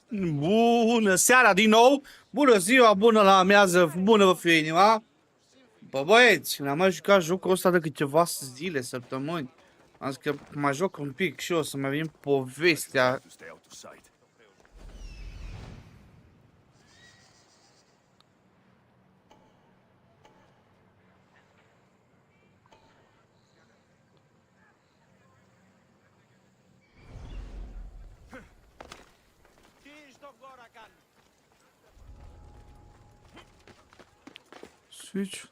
Bună seara din nou! Bună ziua, bună la amiază, bună vă fie inima! Bă, băieți, ne-am mai jucat jocul ăsta de câteva zile, săptămâni. Am zis că mai joc un pic și eu să mai vin povestea. Switch.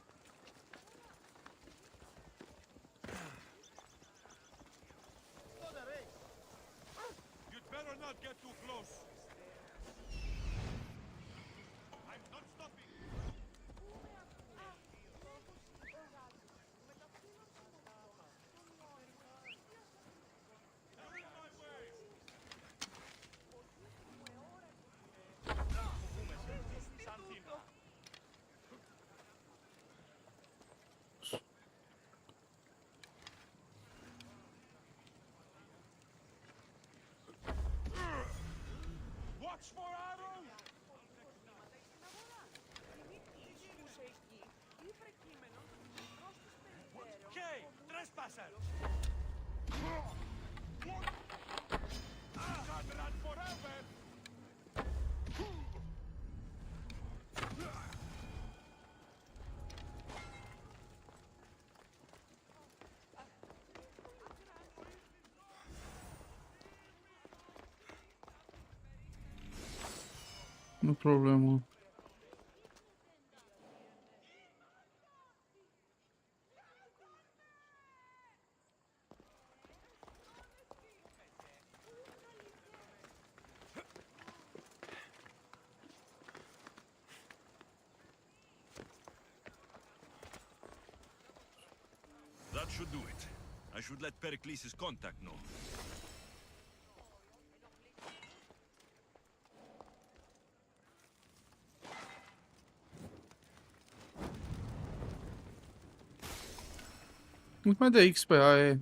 Nu problemă. That should do it. I should let Pericles' contact know. Nu mai dă XP, aia e.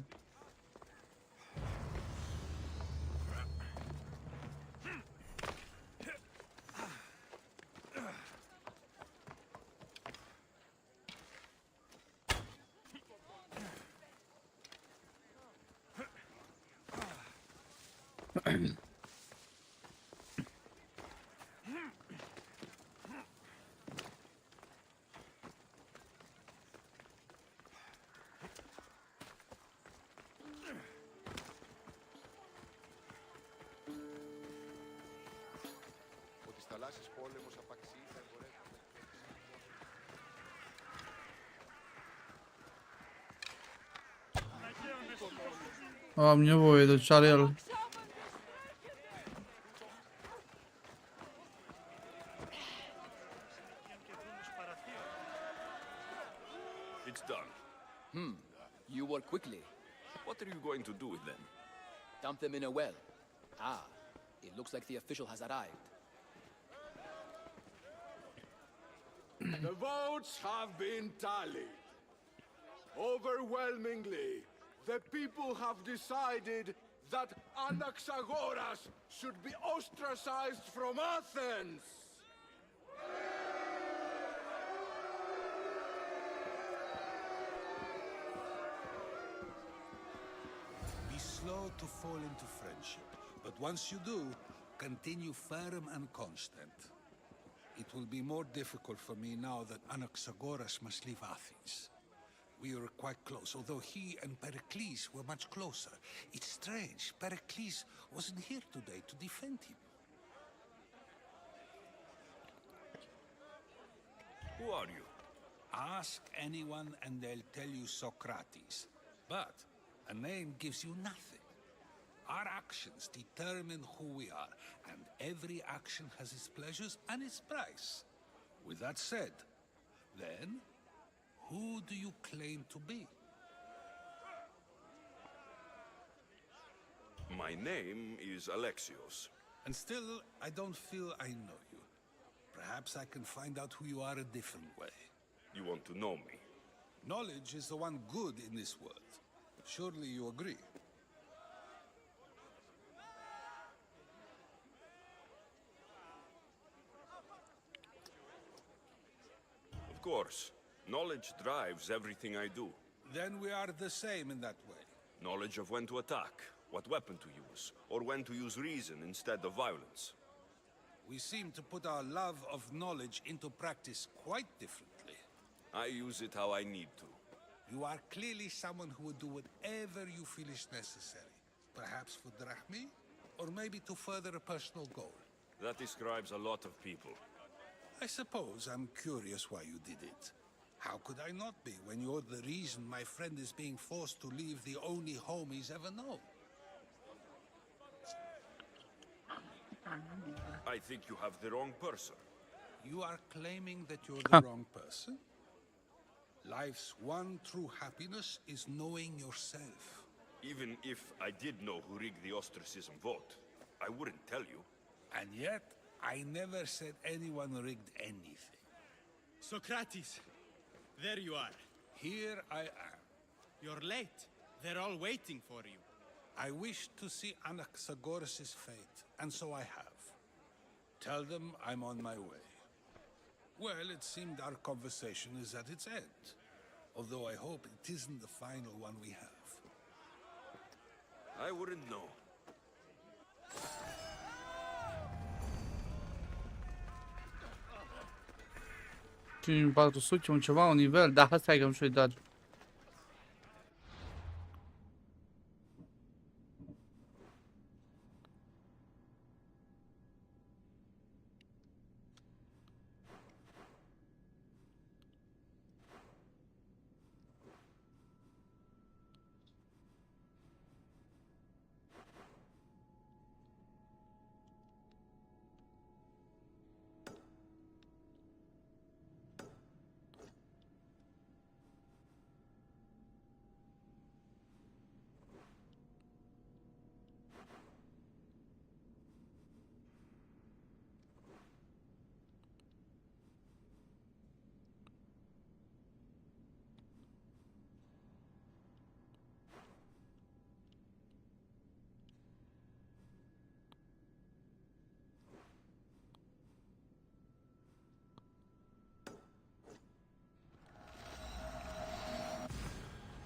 Am nevoie de cearel. It's done. You work quickly. What are you going to do with them? Dump them in a well. Ah, it looks like the official has arrived. The votes have been tallied. Overwhelmingly, the people have decided that Anaxagoras should be ostracized from Athens. Be slow to fall into friendship, but once you do, continue firm and constant. It will be more difficult for me now that Anaxagoras must leave Athens. We were quite close, although he and Pericles were much closer. It's strange, Pericles wasn't here today to defend him. Who are you? Ask anyone and they'll tell you Socrates. But a name gives you nothing. Our actions determine who we are, and every action has its pleasures and its price. With that said, then, who do you claim to be? My name is Alexios. And still, I don't feel I know you. Perhaps I can find out who you are a different way. You want to know me? Knowledge is the one good in this world. Surely you agree. course. Knowledge drives everything I do. Then we are the same in that way. Knowledge of when to attack, what weapon to use, or when to use reason instead of violence. We seem to put our love of knowledge into practice quite differently. I use it how I need to. You are clearly someone who would do whatever you feel is necessary. Perhaps for drachmi, or maybe to further a personal goal. That describes a lot of people. I suppose I'm curious why you did it. How could I not be when you're the reason my friend is being forced to leave the only home he's ever known? I think you have the wrong person. You are claiming that you're the wrong person? Life's one true happiness is knowing yourself. Even if I did know who rigged the ostracism vote, I wouldn't tell you. And yet, I never said anyone rigged anything. Socrates, there you are. Here I am. You're late. They're all waiting for you. I wish to see Anaxagoras' fate, and so I have. Tell them I'm on my way. Well, it seemed our conversation is at its end. Although I hope it isn't the final one we have. I wouldn't know. Cinci 400, un ceva, un nivel, da, stai că nu știu dat.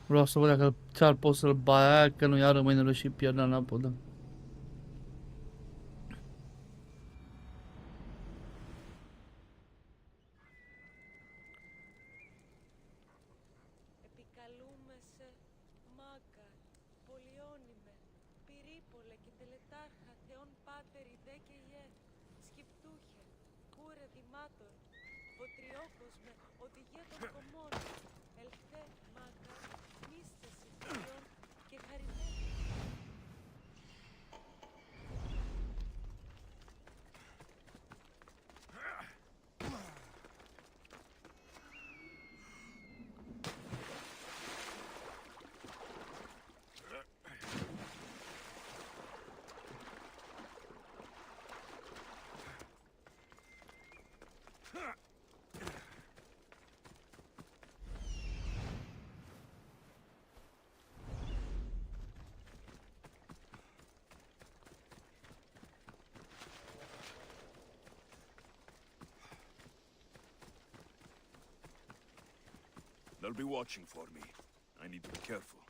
Vreau să văd dacă ți-ar pot să-l bai, că nu ia rămâinele și pierde în apă, da. Επικαλούμεσαι μάγκα, πολιόνιμε, πυρίπολε και τελετάρχα θεών πάτερ ιδέ και ιέ, σκυπτούχε, κούρε δημάτων, βοτριόκοσμε, οδηγέ των κομμών, ελθέ μάγκα, μίστε συμφωνιών και χαριμένοι. They'll be watching for me. I need to be careful.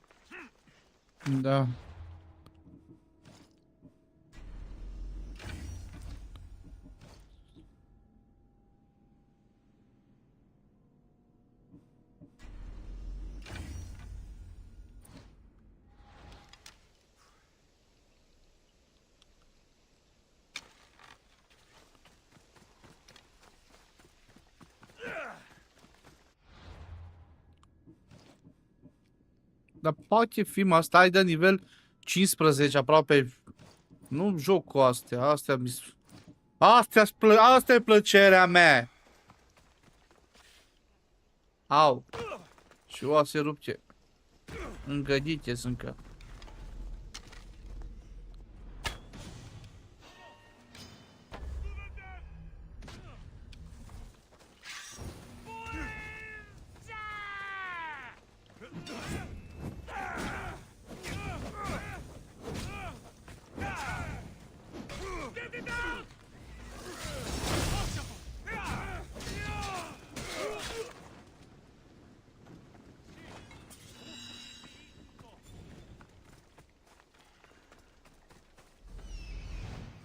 Da. Dar poate fi, mă, asta e de nivel 15, aproape. Nu joc cu astea, asta e plăcerea mea. Au. Și o se rupce. Îngădite sunt că.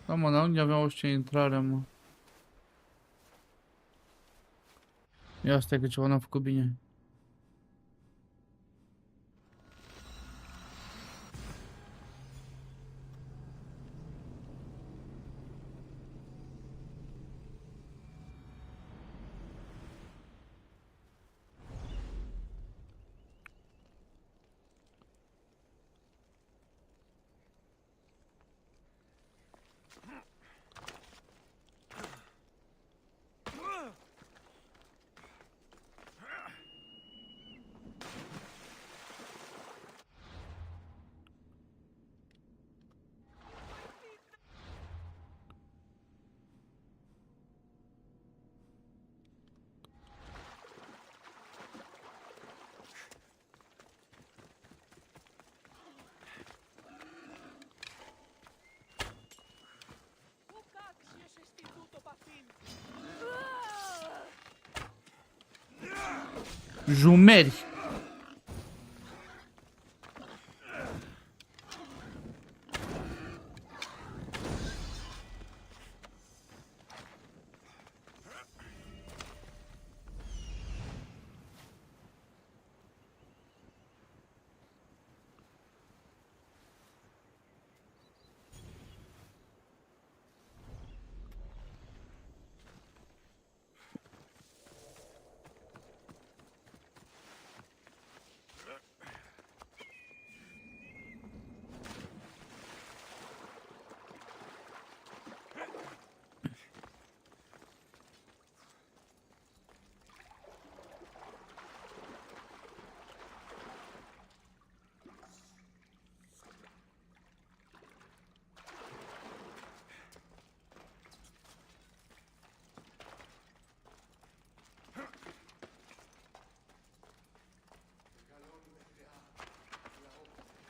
Da, mă, dar unde aveam orice intrare, mă? Ia stai că ceva n-am făcut bine. Jumeri.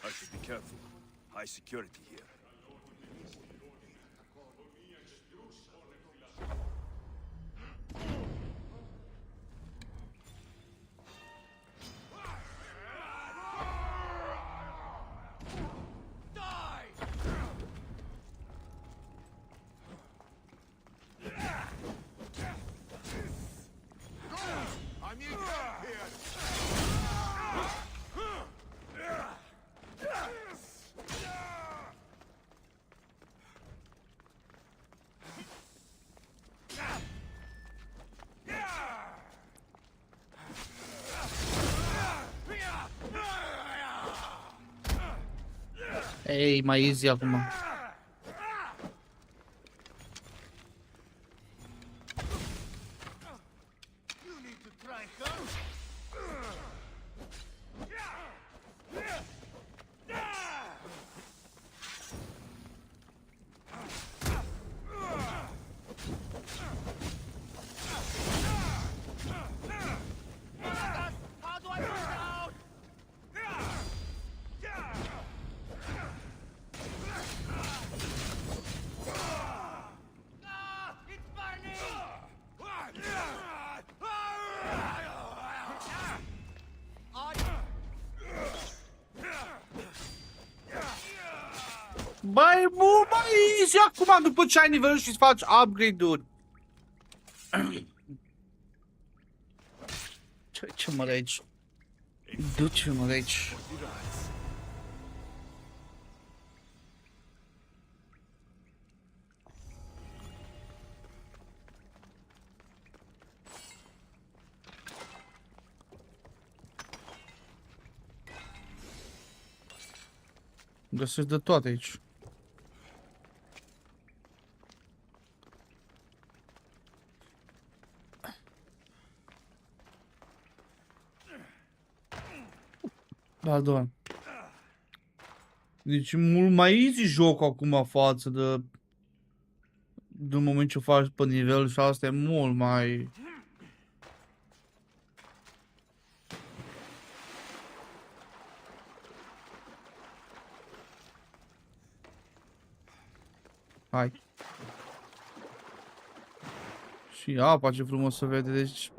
I should be careful. High security here. Ei, mai easy acum. Băi, mult mai easy acum după ce ai nivelul și îți faci upgrade-uri. Ce mă de aici? Du-te-mă de aici. Găsesc de toate aici. Da, doar. Deci e mult mai easy jocul acum față de moment ce faci pe nivel și asta e mult mai... Hai. Și apa, ce frumos se vede, deci...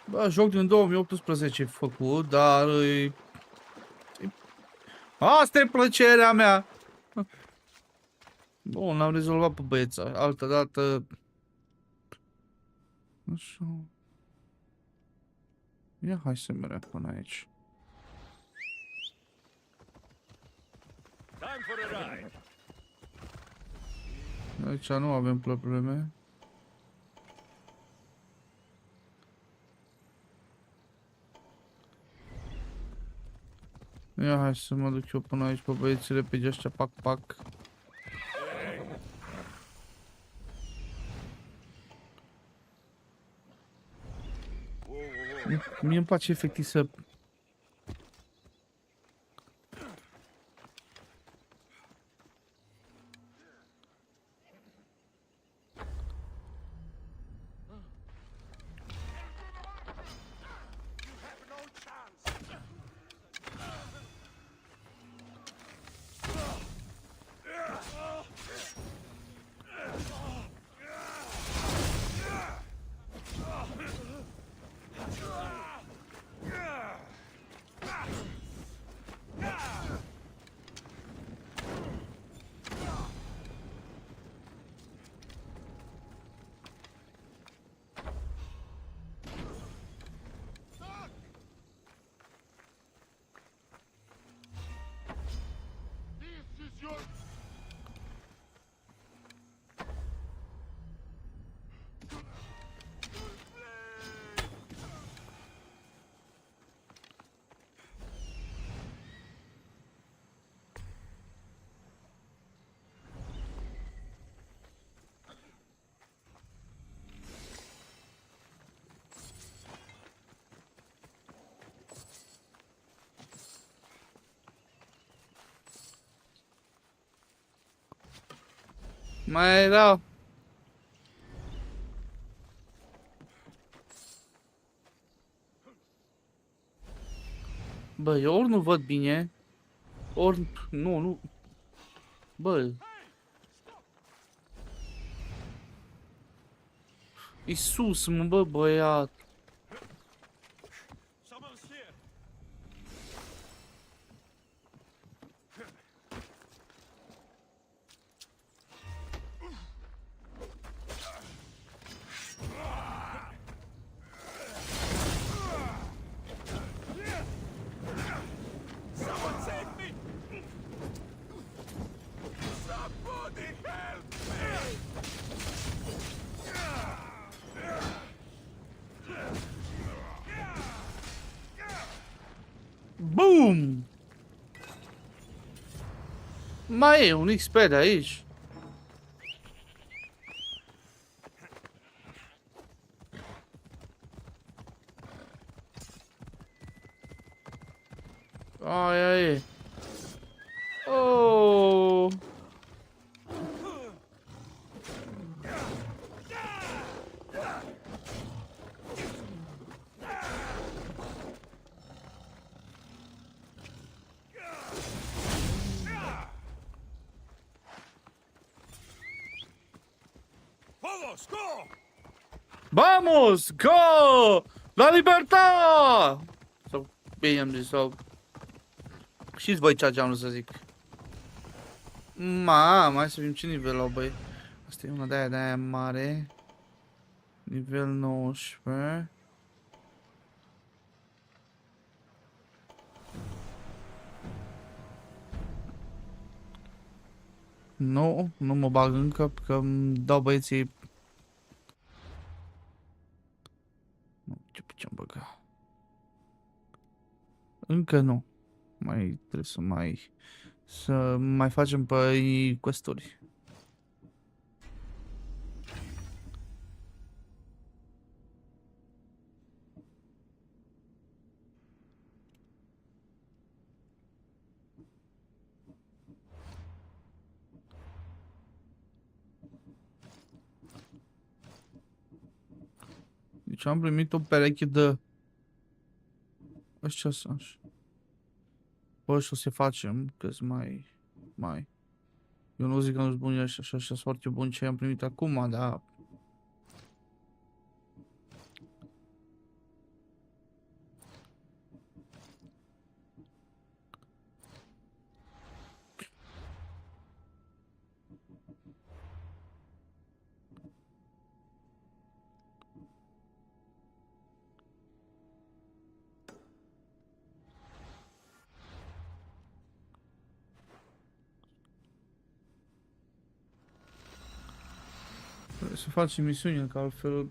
Bă, joc din 2018 e făcut, dar asta e plăcerea mea. Bun, l-am rezolvat pe băieța. Altă dată... Așa... Ia hai să mergem până aici. Time for a ride. Aici nu avem probleme. Ia hai să mă duc eu până aici pe băieții repede ăștia, pac, pac. Mie îmi place efectiv să... Mai erau. Bă, eu ori nu văd bine, ori... Nu... Bă... Iisus, mă, bă, băiat. Someone's here. Someone save me! Somebody help me! Boom! Mai e un XP de aici. Aia e. Oh! Vamos, go! Vamos! Go! La libertad! Sau bine am zis, sau... Știți voi ce am vrut să zic. Hai să vedem ce nivel au, băi. Asta e una de-aia mare. Nivel 19. Nu mă bag încă, că îmi dau băieții... Nu, ce putem băga? Încă nu. Mai trebuie să mai facem pe quest-uri. Deci am primit o pereche de... Ăștia sunt. Bă, și o să facem, că mai... Eu nu zic că nu-s buni ăștia, și ăștia sunt foarte buni ce am primit acum, dar... Să facem misiune, că altfel...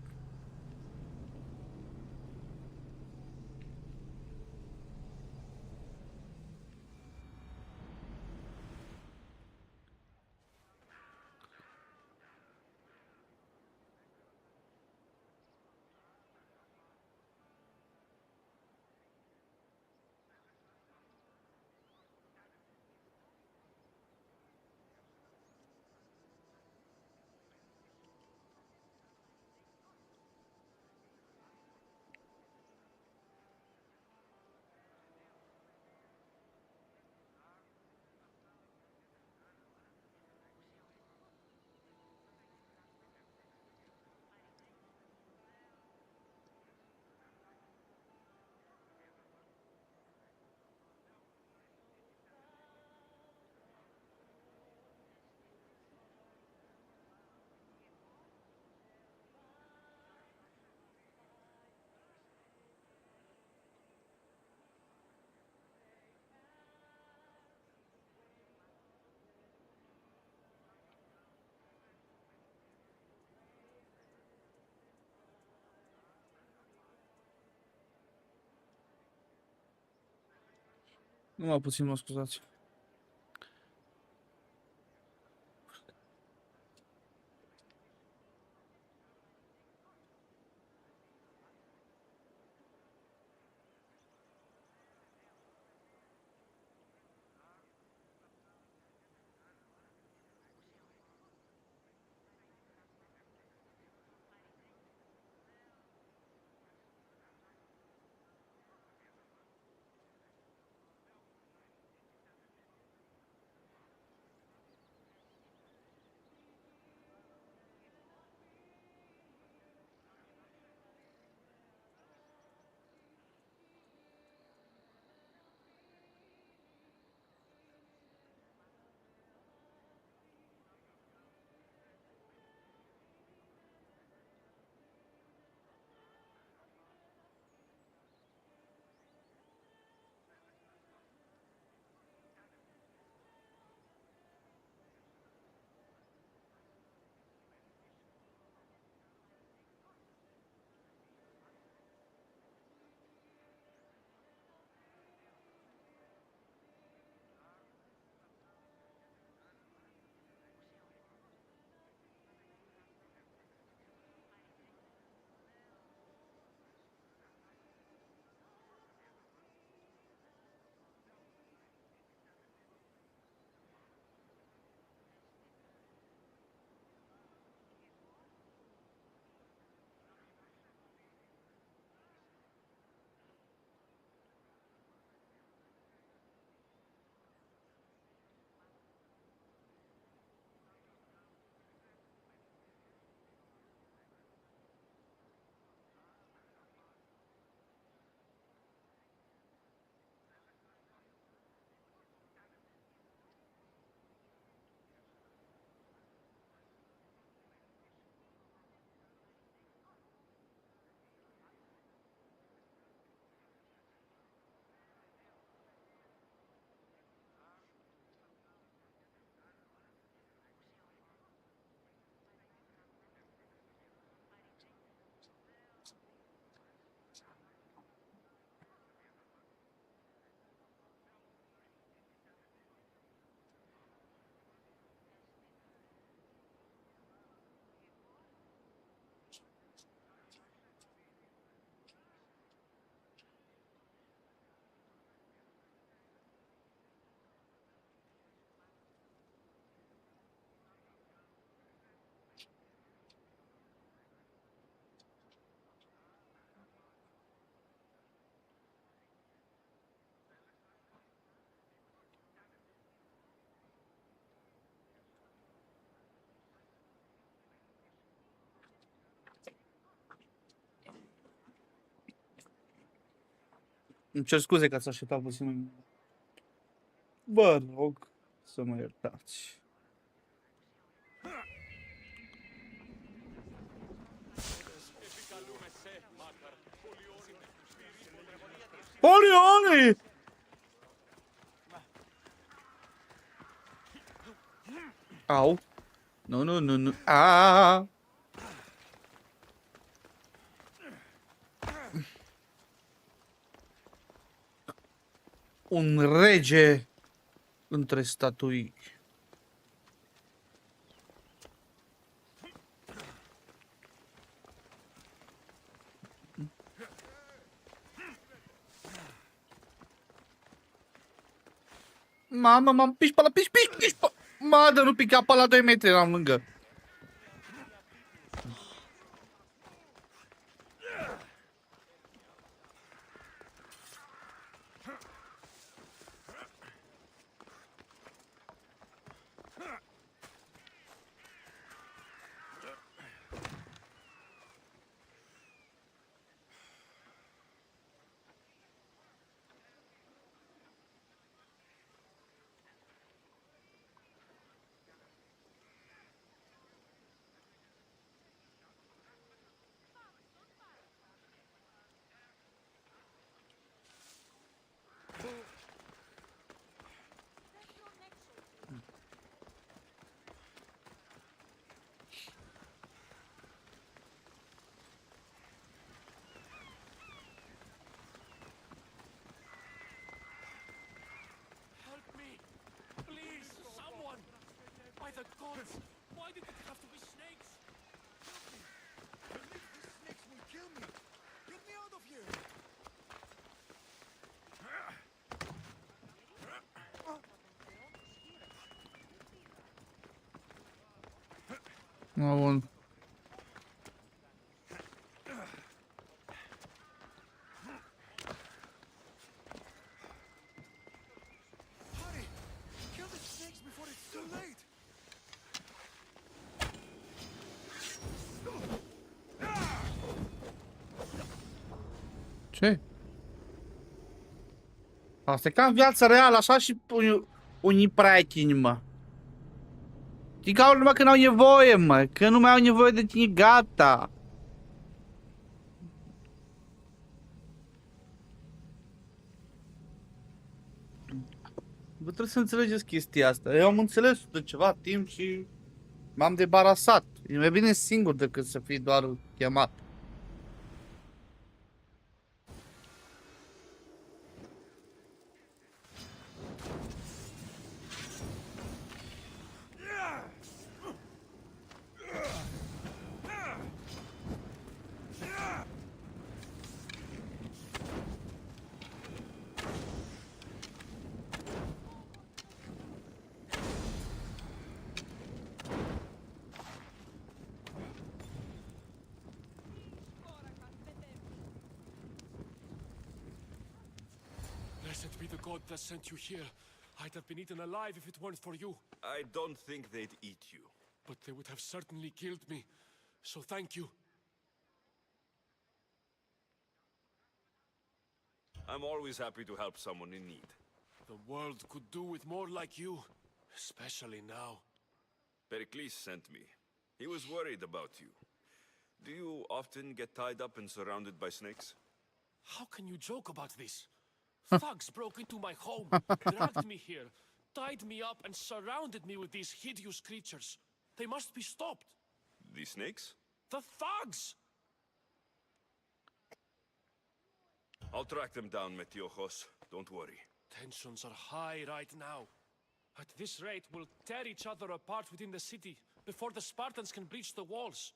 Numai puțin, mă scuzați. Îmi cer scuze că ați așteptat puțin. Vă rog să mă iertați. Polioni! Au. Nu, nu, nu, nu. Aaaa! un rege între statui. Mamă, m-am piși pe la piși pe... Madă, nu pica pe la 2 metri, eram lângă. Help me! Please, someone! By the gods! Why did it have to be snakes? These snakes will kill me! Get me out of here! Bun. Hurry! Kill the snakes before it's too late! Ce? Asta e ca în viața reală, așa și unii prieteni, mă. Știi că au numai când au nevoie, mă. Că nu mai au nevoie de tine, gata. Vă trebuie să înțelegeți chestia asta. Eu am înțeles de ceva timp și m-am debarasat. E mai bine singur decât să fii doar chemat. Blessed be the god that sent you here. I'd have been eaten alive if it weren't for you. I don't think they'd eat you. But they would have certainly killed me. So thank you. I'm always happy to help someone in need. The world could do with more like you. Especially now. Pericles sent me. He was worried about you. Do you often get tied up and surrounded by snakes? How can you joke about this? Thugs broke into my home, dragged me here, tied me up and surrounded me with these hideous creatures. They must be stopped. The snakes? The thugs! I'll track them down, Metiojos. Don't worry. Tensions are high right now. At this rate, we'll tear each other apart within the city before the Spartans can breach the walls.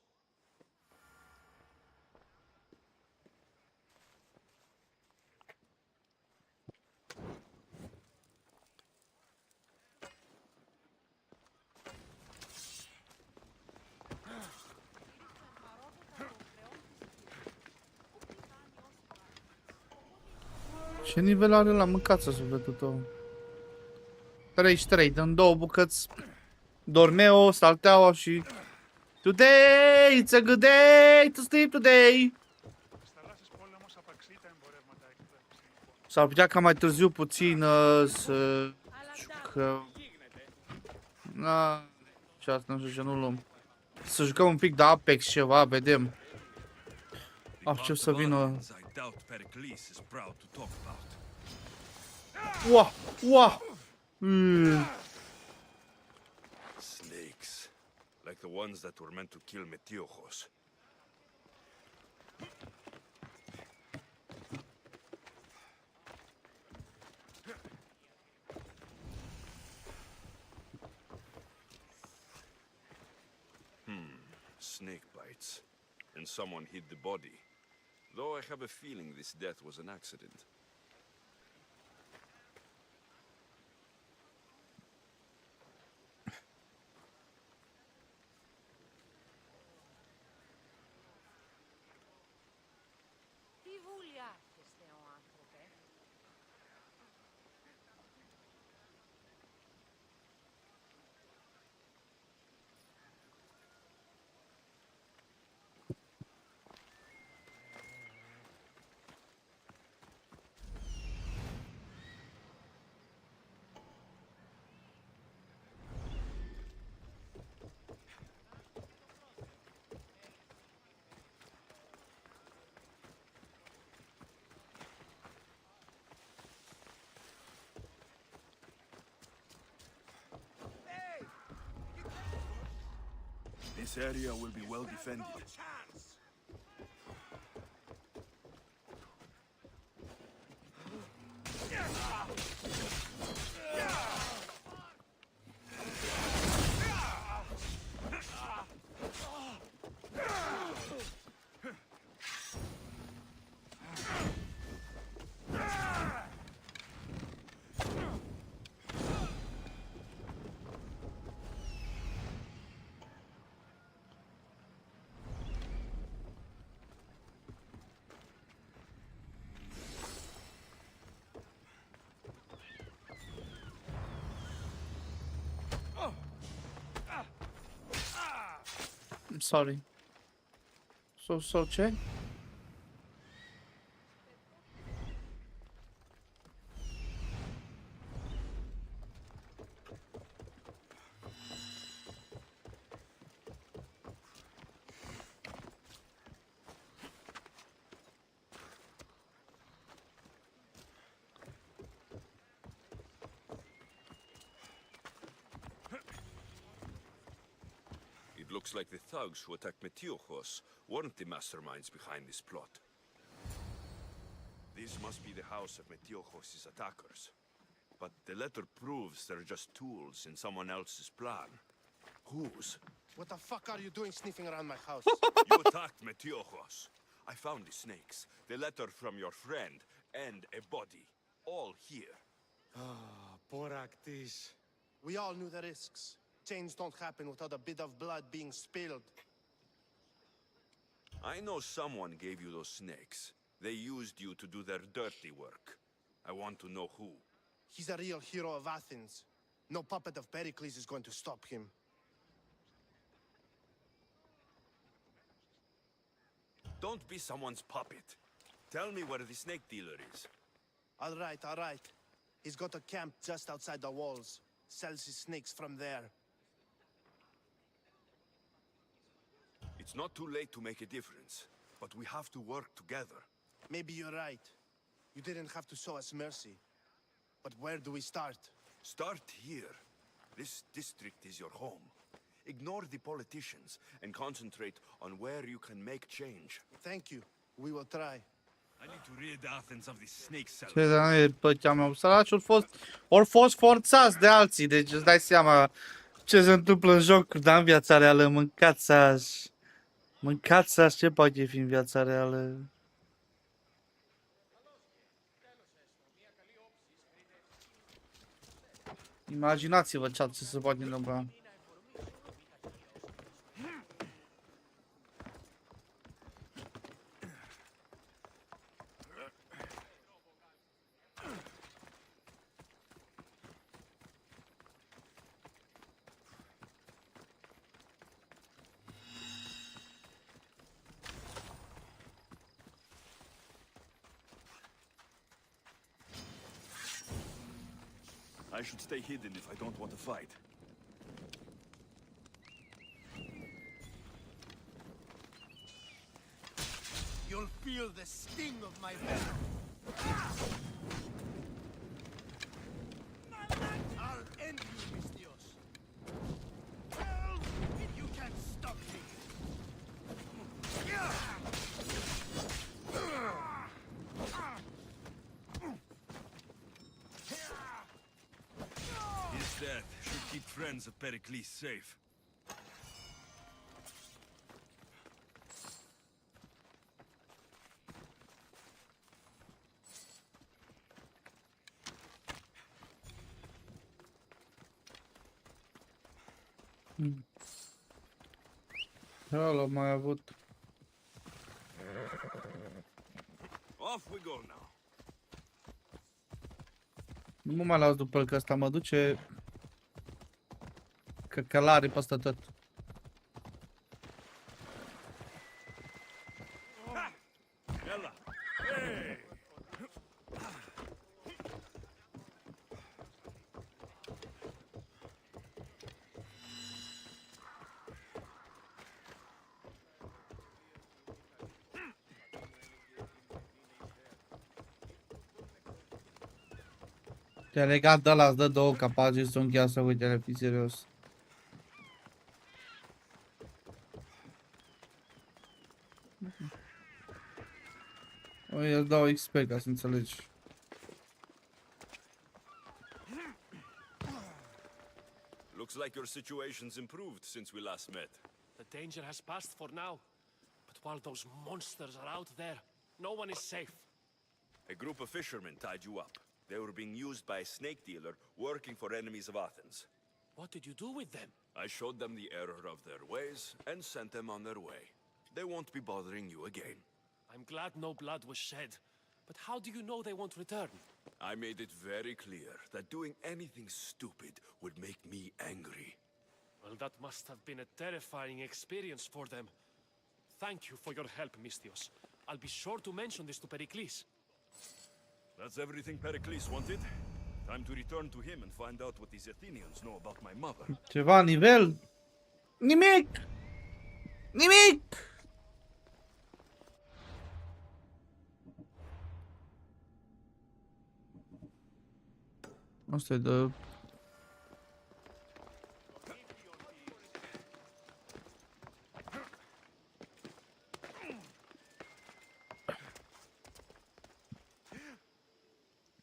Ce nivel are la mâncață sufletul tău? 33, dăm 2 bucăți. Dormeo, salteaua și... Today, it's a good day to sleep today. S-ar putea ca mai târziu puțin să jucăm... Na, ce asta, nu știu ce nu luăm. Să jucăm un pic de Apex ceva, vedem. Ce să vină... Ua, ua! Snakes. Like the ones that were meant to kill Metiojos. lights, and someone hid the body. Though I have a feeling this death was an accident. Τι βουλιάρχεστε ο άνθρωπε? This area will be well defended. I'm sorry. So ce? It looks like the thugs who attacked Metiochos weren't the masterminds behind this plot. This must be the house of Metiochos' attackers. But the letter proves they're just tools in someone else's plan. Whose? What the fuck are you doing sniffing around my house? You attacked Metiochos. I found the snakes, the letter from your friend, and a body. All here. Poraktis. We all knew the risks. Change don't happen without a bit of blood being spilled. I know someone gave you those snakes. They used you to do their dirty work. I want to know who. He's a real hero of Athens. No puppet of Pericles is going to stop him. Don't be someone's puppet. Tell me where the snake dealer is. All right. He's got a camp just outside the walls. Sells his snakes from there. It's not too late to make a difference, but we have to work together. Maybe you're right. You didn't have to show us mercy. But where do we start? Start here. This district is your home. Ignore the politicians and concentrate on where you can make change. Thank you. We will try. I need to rid Athens of the snake Ce sellers. de pe cheamă, săraci ori fost forțați de alții, deci îți dai seama ce se întâmplă în jocuri, dar în viața reală, mâncați aș, ce poate fi în viața reală. Imaginați-vă ce se poate întâmpla. I should stay hidden if I don't want to fight. You'll feel the sting of my venom. I'll end you, Mistios. You can't stop me. His death should keep friends of Pericles safe. L-am mai avut. Off we go now. Nu mă mai las după el, că ăsta mă duce căcălare peste tot. Ella. Hey. Te-a legat de ăla, îți dă două capaci și s-o încheasă, uite-le, fi serios. Oi, îți dau XP ca să înțelegi. Looks like your situation's improved since we last met. The danger has passed for now. But while those monsters are out there, no one is safe. A group of fishermen tied you up. They were being used by a snake dealer working for enemies of Athens. What did you do with them? I showed them the error of their ways and sent them on their way. They won't be bothering you again. I'm glad no blood was shed. But how do you know they won't return? I made it very clear that doing anything stupid would make me angry. Well, that must have been a terrifying experience for them. Thank you for your help, Mystios. I'll be sure to mention this to Pericles. That's everything Pericles wanted. Time to return to him and find out what these Athenians know about my mother. Ceva nivel? Nimic! Nimic! Asta e de...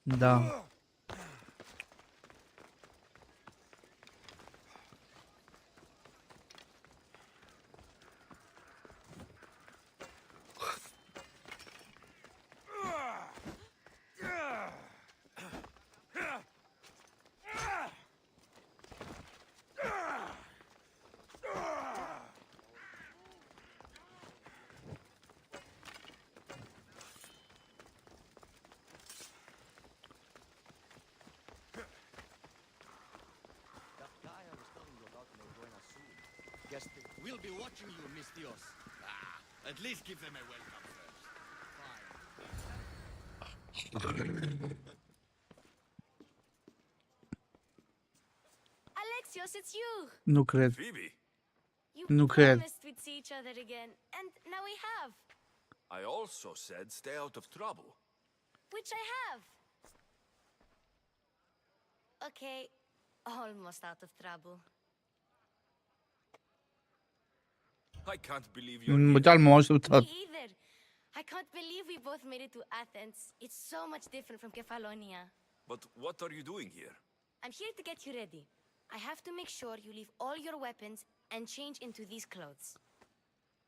Da. We'll be watching you, Mystios. At least give them a welcome first. Alexios, it's you! Nu cred. Phoebe, You Nu cred. promised we'd see each other again, and now we have. I also said stay out of trouble. Which I have. Okay, almost out of trouble. I can't believe you're Chiar m-am așteptat. Me either. I can't believe we both made it to Athens. It's so much different from Kefalonia. But what are you doing here? I'm here to get you ready. I have to make sure you leave all your weapons and change into these clothes.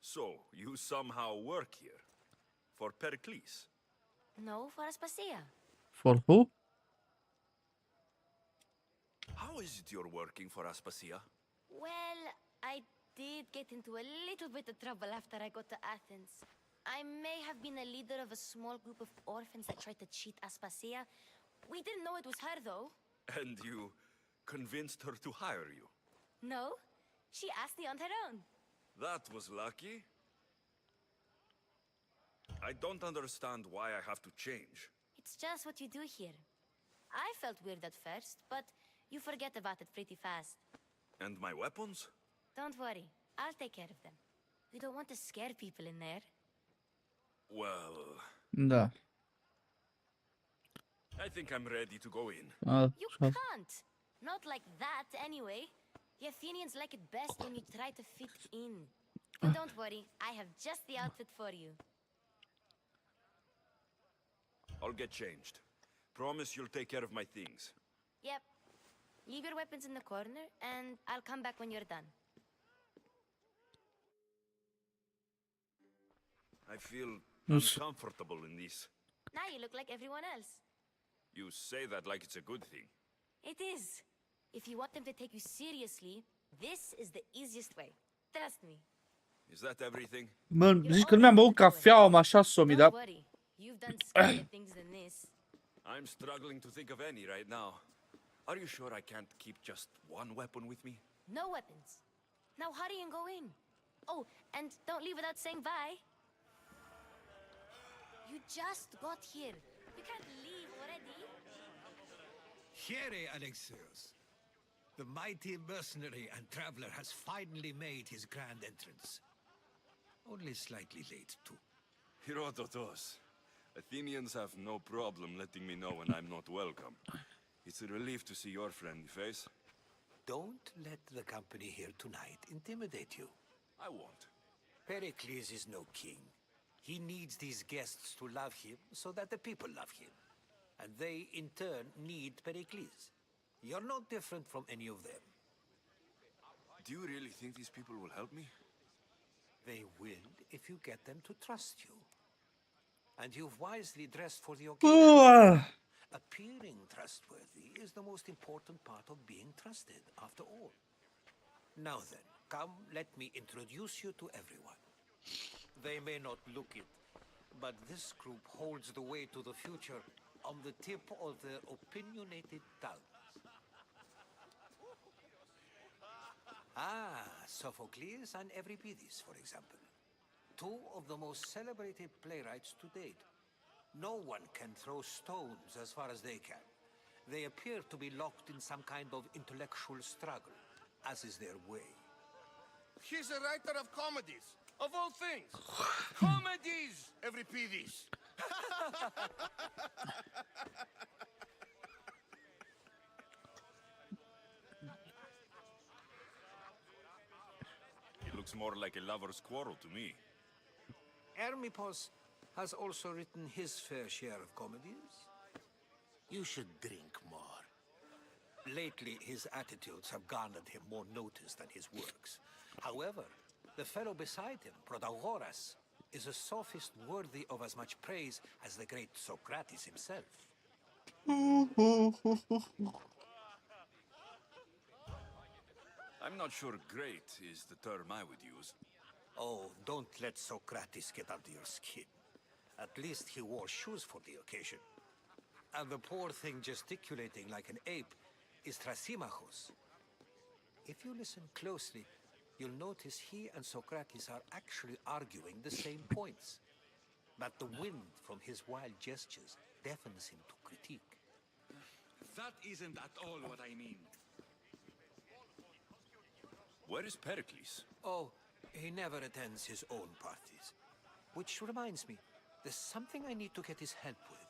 So, you somehow work here? For Pericles? No, for Aspasia. For who? How is it you're working for Aspasia? Well, I did get into a little bit of trouble after I got to Athens. I may have been a leader of a small group of orphans that tried to cheat Aspasia. We didn't know it was her, though. And you convinced her to hire you? No, she asked me on her own. That was lucky. I don't understand why I have to change. It's just what you do here. I felt weird at first, but you forget about it pretty fast. And my weapons? Don't worry, I'll take care of them. You don't want to scare people in there. Well, Da. I think I'm ready to go in. You can't. Not like that, anyway. The Athenians like it best when you try to fit in. And don't worry, I have just the outfit for you. I'll get changed. Promise you'll take care of my things. Yep. Leave your weapons in the corner, and I'll come back when you're done. I feel Yes. uncomfortable in this. Now you look like everyone else. You say that like it's a good thing. It is. If you want them to take you seriously, This is the easiest way. Trust me. Is that everything? Mă, You're zici că nu mi-am always băut cafeaua, mă, așa somi, Don't dar... worry. You've done scarier things than this. I'm struggling to think of any right now. Are you sure I can't keep just one weapon with me? No weapons. Now hurry and go in. Oh, and don't leave without saying bye. You just got here. You can't leave already. Here, Alexios. The mighty mercenary and traveler has finally made his grand entrance. Only slightly late, too. Herodotus. Athenians have no problem letting me know when I'm not welcome. It's a relief to see your friendly face. Don't let the company here tonight intimidate you. I won't. Pericles is no king. He needs these guests to love him so that the people love him. And they, in turn, need Pericles. You're no different from any of them. Do you really think these people will help me? They will if you get them to trust you. And you've wisely dressed for the occasion. Appearing trustworthy is the most important part of being trusted, after all. Now then, come, let me introduce you to everyone. They may not look it, but this group holds the way to the future on the tip of their opinionated tongues. Sophocles and Euripides, for example. Two of the most celebrated playwrights to date. No one can throw stones as far as they can. They appear to be locked in some kind of intellectual struggle, as is their way. He's a writer of comedies, of all things. Comedies, Euripides. It looks more like a lover's quarrel to me. Hermippos has also written his fair share of comedies. You should drink more. Lately, his attitudes have garnered him more notice than his works. However, the fellow beside him, Protagoras, is a sophist worthy of as much praise as the great Socrates himself. I'm not sure great is the term I would use. Oh, don't let Socrates get under your skin. At least he wore shoes for the occasion. And the poor thing gesticulating like an ape is Thrasymachos. If you listen closely, you'll notice he and Socrates are actually arguing the same points. But the wind from his wild gestures deafens him to critique. That isn't at all what I mean. Where is Pericles? Oh, he never attends his own parties. Which reminds me, there's something I need to get his help with.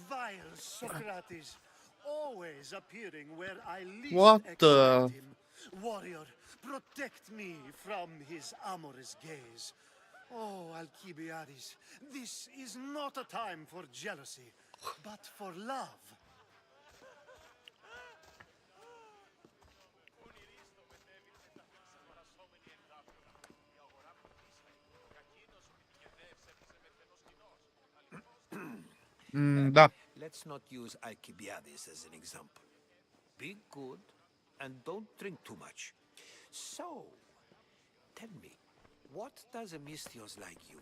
Vile Socrates, always appearing where I least What the- expect him. Warrior, protect me from his amorous gaze. Oh, Alcibiades, this is not a time for jealousy, but for love. Da. Let's not use Alcibiades as an example. Be good and don't drink too much. So, tell me, what does a Mystios like you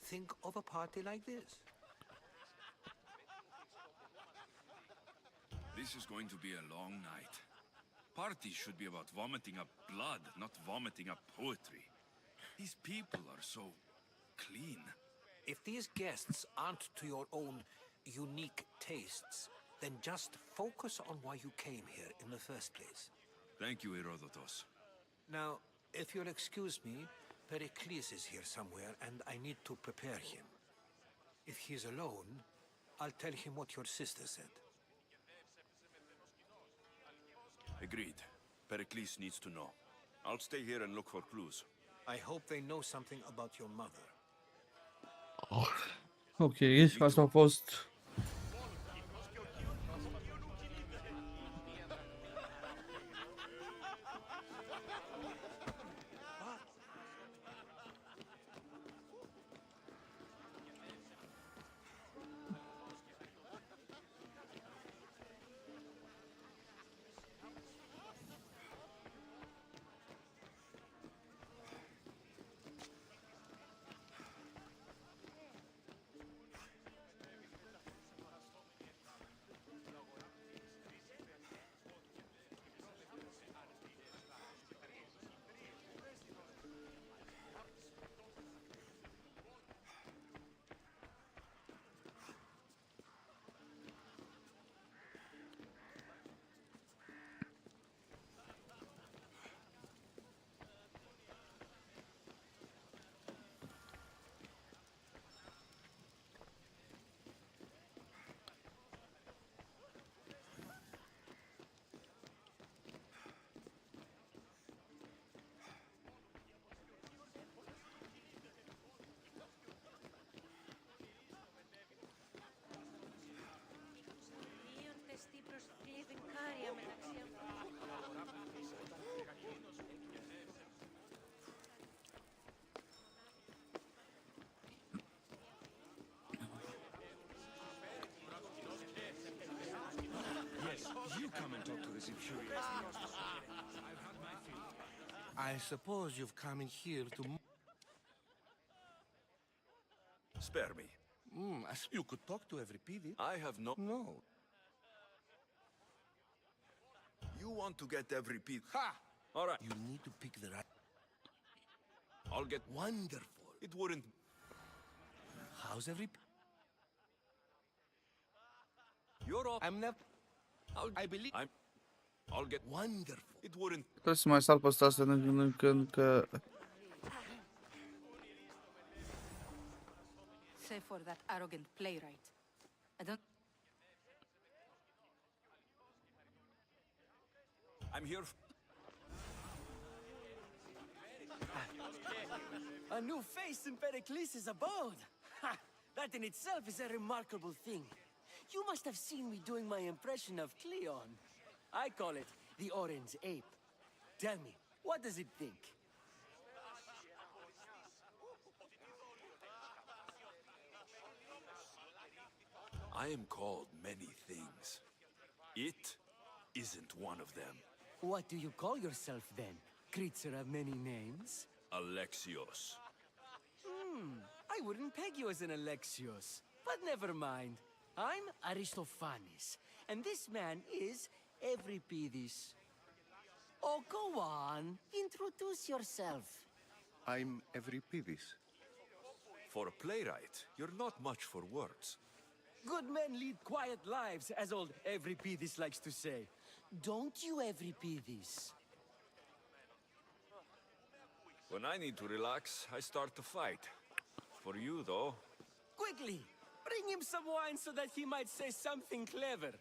think of a party like this? This is going to be a long night. Parties should be about vomiting up blood, not vomiting up poetry. These people are so clean. If these guests aren't to your own unique tastes, then just focus on why you came here in the first place. Thank you, Herodotus. Now, if you'll excuse me, Pericles is here somewhere, and I need to prepare him. If he's alone, I'll tell him what your sister said. Agreed. Pericles needs to know. I'll stay here and look for clues. I hope they know something about your mother. Ok, asta a fost... I suppose you've come in here to... Spare me. You could talk to every PD. I have no... No. You want to get every piece. Ha! All right. You need to pick the right... I'll get... Wonderful. It wouldn't... How's every... You're all... I'm not... I believe... I'll get... Wonderful. It wouldn't... Trebuie să mai sal pe asta din când în când că... Save for that arrogant playwright. I don't... I'm here... A new face in Pericles' abode! Ha! That in itself is a remarkable thing. You must have seen me doing my impression of Cleon. I call it the Orange Ape. Tell me, what does it think? I am called many things. It isn't one of them. What do you call yourself then? Creature of many names? Alexios. I wouldn't peg you as an Alexios. But never mind. I'm Aristophanes, and this man is Evripidis. Oh, go on. Introduce yourself. I'm Evripidis. For a playwright, you're not much for words. Good men lead quiet lives, as old Evripidis likes to say. Don't you, Evripidis? When I need to relax, I start to fight. For you, though... Quickly! Bring him some wine so that he might say something clever.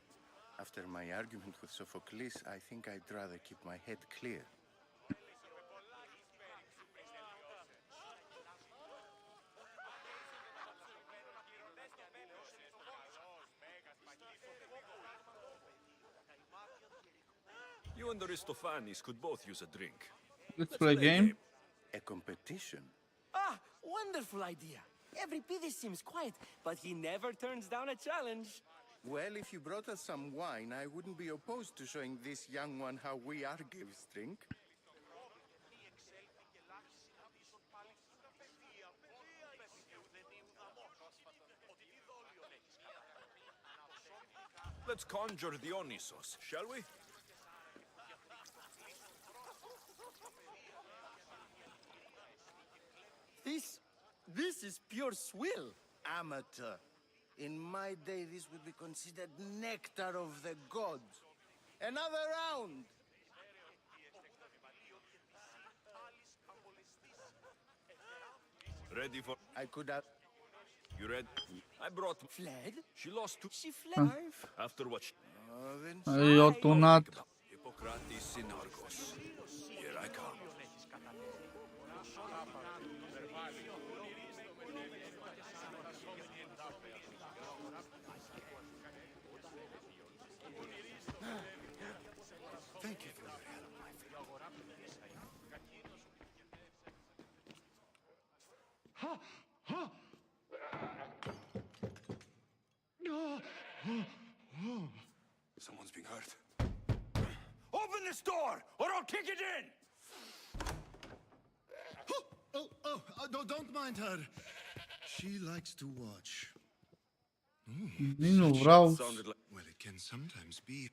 After my argument with Sophocles, I think I'd rather keep my head clear. You and Aristophanes could both use a drink. Let's play a game. A competition? Ah, wonderful idea. Evripidis seems quiet, but he never turns down a challenge. Well, if you brought us some wine, I wouldn't be opposed to showing this young one how we Argives drink. Let's conjure Dionysos, shall we? This is pure swill. Amateur. In my day, this would be considered nectar of the gods. Another round! Ready for... I could have... You read? I brought... Fled? She lost to... She fled. After what... then... Eu tunat. Hippocrates in Argos. Here I come. Thank you for your help, my friend. Someone's being hurt. Open this door, or I'll kick it in! Don't mind her. She likes to watch. Nu vreau. Sounded like... Well, it can sometimes be.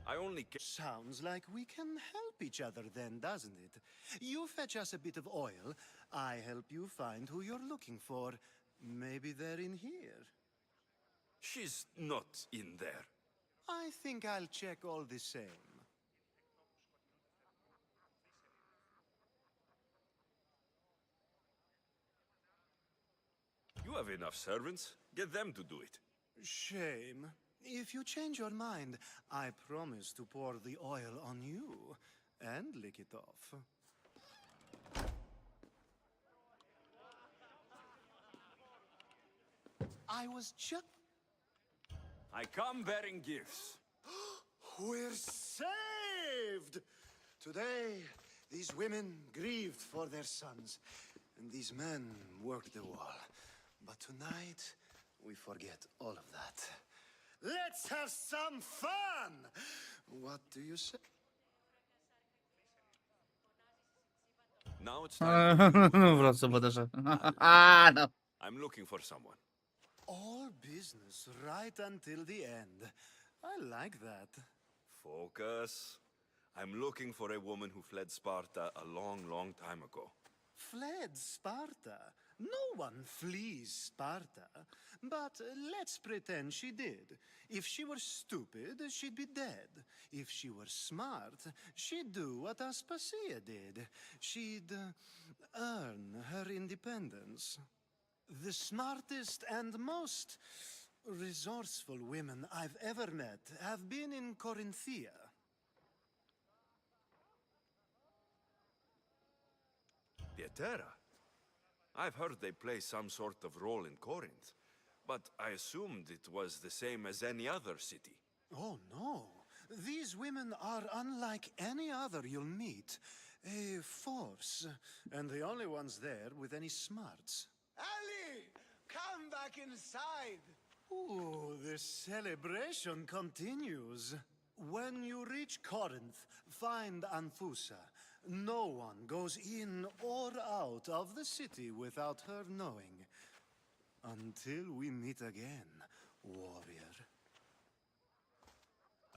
I only... Sounds like we can help each other then, doesn't it? You fetch us a bit of oil, I help you find who you're looking for. Maybe they're in here. She's not in there. I think I'll check all the same. You have enough servants. Get them to do it. Shame. If you change your mind, I promise to pour the oil on you and lick it off. I was just... I come bearing gifts. We're saved! Today, these women grieved for their sons, and these men worked the wall. But tonight, we forget all of that. Let's have some fun! What do you say? Now it's time for you. Nu vreau să văd așa. Ah, da. I'm looking for someone. All business right until the end. I like that. Focus. I'm looking for a woman who fled Sparta a long, long time ago. Fled Sparta? No one flees Sparta. But let's pretend she did. If she were stupid, she'd be dead. If she were smart, she'd do what Aspasia did. She'd earn her independence. The smartest and most resourceful women I've ever met have been in Corinthia. Pietera? I've heard they play some sort of role in Corinth, but I assumed it was the same as any other city. Oh, no. These women are unlike any other you'll meet. A force, and the only ones there with any smarts. Ali! Come back inside! Ooh, the celebration continues. When you reach Corinth, find Anthusa. No one goes in or out of the city without her knowing. Until we meet again, warrior.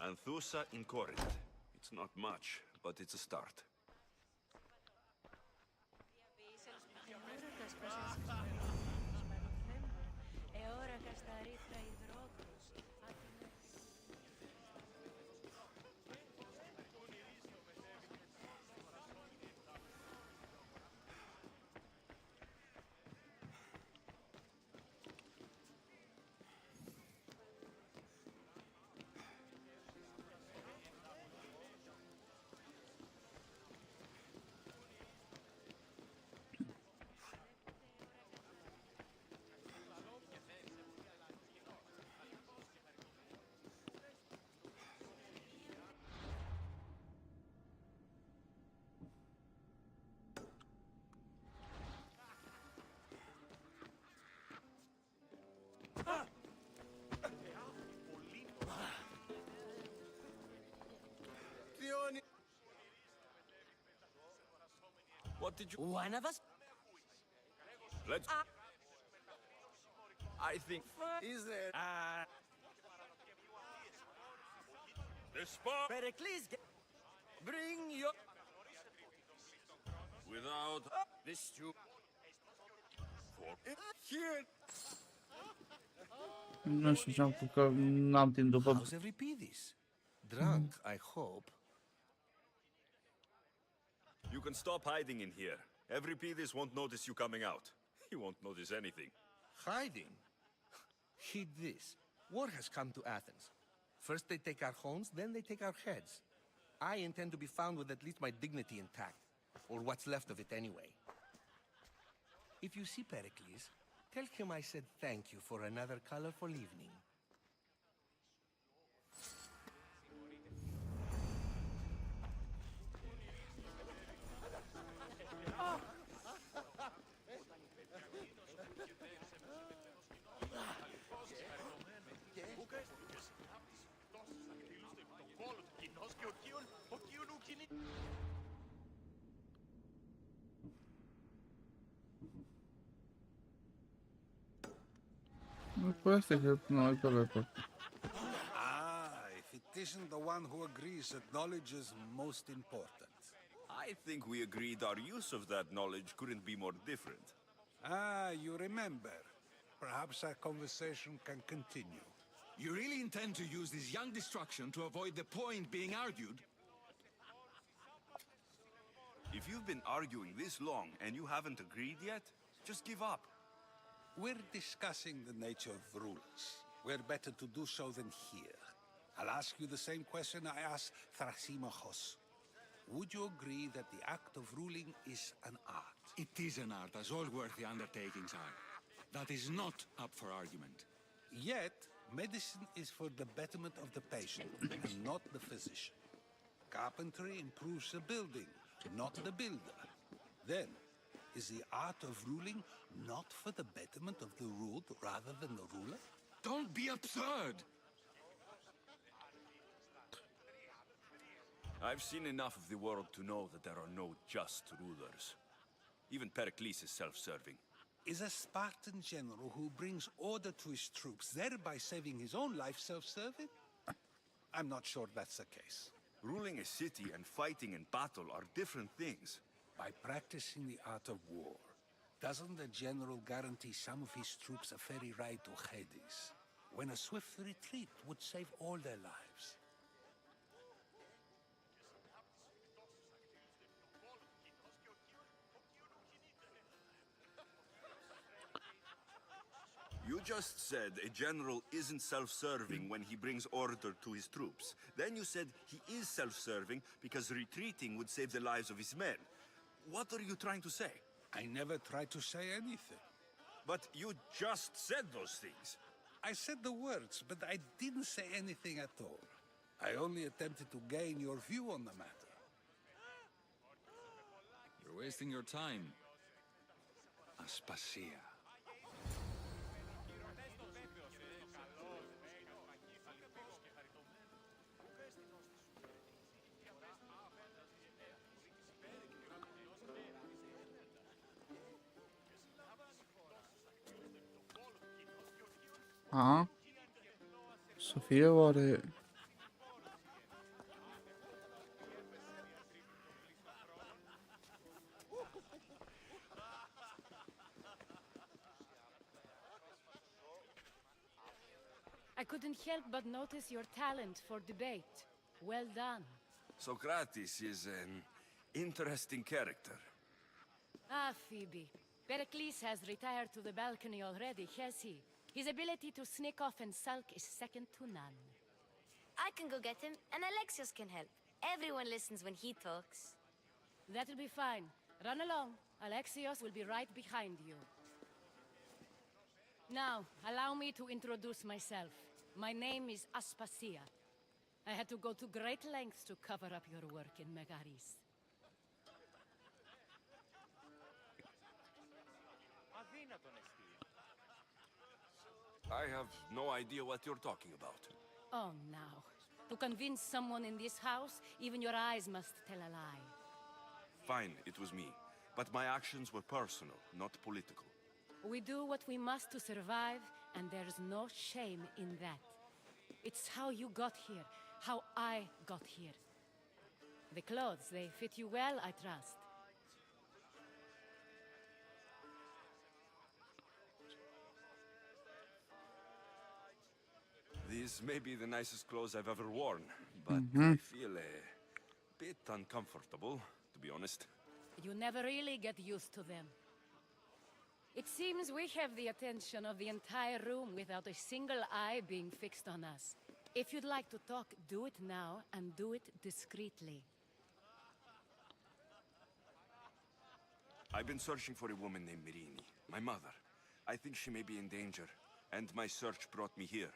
Anthusa in Corinth. It's not much, but it's a start. What did you... One of us? Let's... I think... Is there... The spot... Pericles, bring your... Without... This too... For... Here! Nu știu ce-am făcut, că n-am timp după. How's Euripidis? Drunk, I hope. You can stop hiding in here. Euripidis won't notice you coming out. He won't notice anything. Hiding? Heed this. War has come to Athens. First they take our homes, then they take our heads. I intend to be found with at least my dignity intact. Or what's left of it anyway. If you see Pericles, tell him I said thank you for another colorful evening. Nu puede ser că nu ai pe laptop. If it isn't the one who agrees that knowledge is most important. I think we agreed our use of that knowledge couldn't be more different. You remember. Perhaps our conversation can continue. You really intend to use this young destruction to avoid the point being argued? If you've been arguing this long and you haven't agreed yet, just give up. We're discussing the nature of rulers. Where better to do so than here? I'll ask you the same question I asked Thrasymachos. Would you agree that the act of ruling is an art? It is an art, as all worthy undertakings are. That is not up for argument. Yet, medicine is for the betterment of the patient, and not the physician. Carpentry improves the building, not the builder. Then, is the art of ruling not for the betterment of the ruled rather than the ruler? Don't be absurd! I've seen enough of the world to know that there are no just rulers. Even Pericles is self-serving. Is a Spartan general who brings order to his troops, thereby saving his own life, self-serving? I'm not sure that's the case. Ruling a city and fighting in battle are different things. By practicing the art of war, doesn't the general guarantee some of his troops a ferry ride to Hades, when a swift retreat would save all their lives? You just said a general isn't self-serving when he brings order to his troops. Then you said he is self-serving because retreating would save the lives of his men. What are you trying to say? I never tried to say anything. But you just said those things. I said the words, but I didn't say anything at all. I only attempted to gain your view on the matter. You're wasting your time. Aspasia. Aha. Să fie oare... I couldn't help but notice your talent for debate. Well done. Socrates is an interesting character. Ah, Phoebe. Pericles has retired to the balcony already, has he? His ability to sneak off and sulk is second to none. I can go get him, and Alexios can help. Everyone listens when he talks. That'll be fine. Run along. Alexios will be right behind you. Now, allow me to introduce myself. My name is Aspasia. I had to go to great lengths to cover up your work in Megaris. I have no idea what you're talking about. Oh, now. To convince someone in this house, even your eyes must tell a lie. Fine, it was me. But my actions were personal, not political. We do what we must to survive, and there's no shame in that. It's how you got here, how I got here. The clothes, they fit you well, I trust. These may be the nicest clothes I've ever worn, but I feel a bit uncomfortable, to be honest. You never really get used to them. It seems we have the attention of the entire room without a single eye being fixed on us. If you'd like to talk, do it now, and do it discreetly. I've been searching for a woman named Mirini, my mother. I think she may be in danger, and my search brought me here.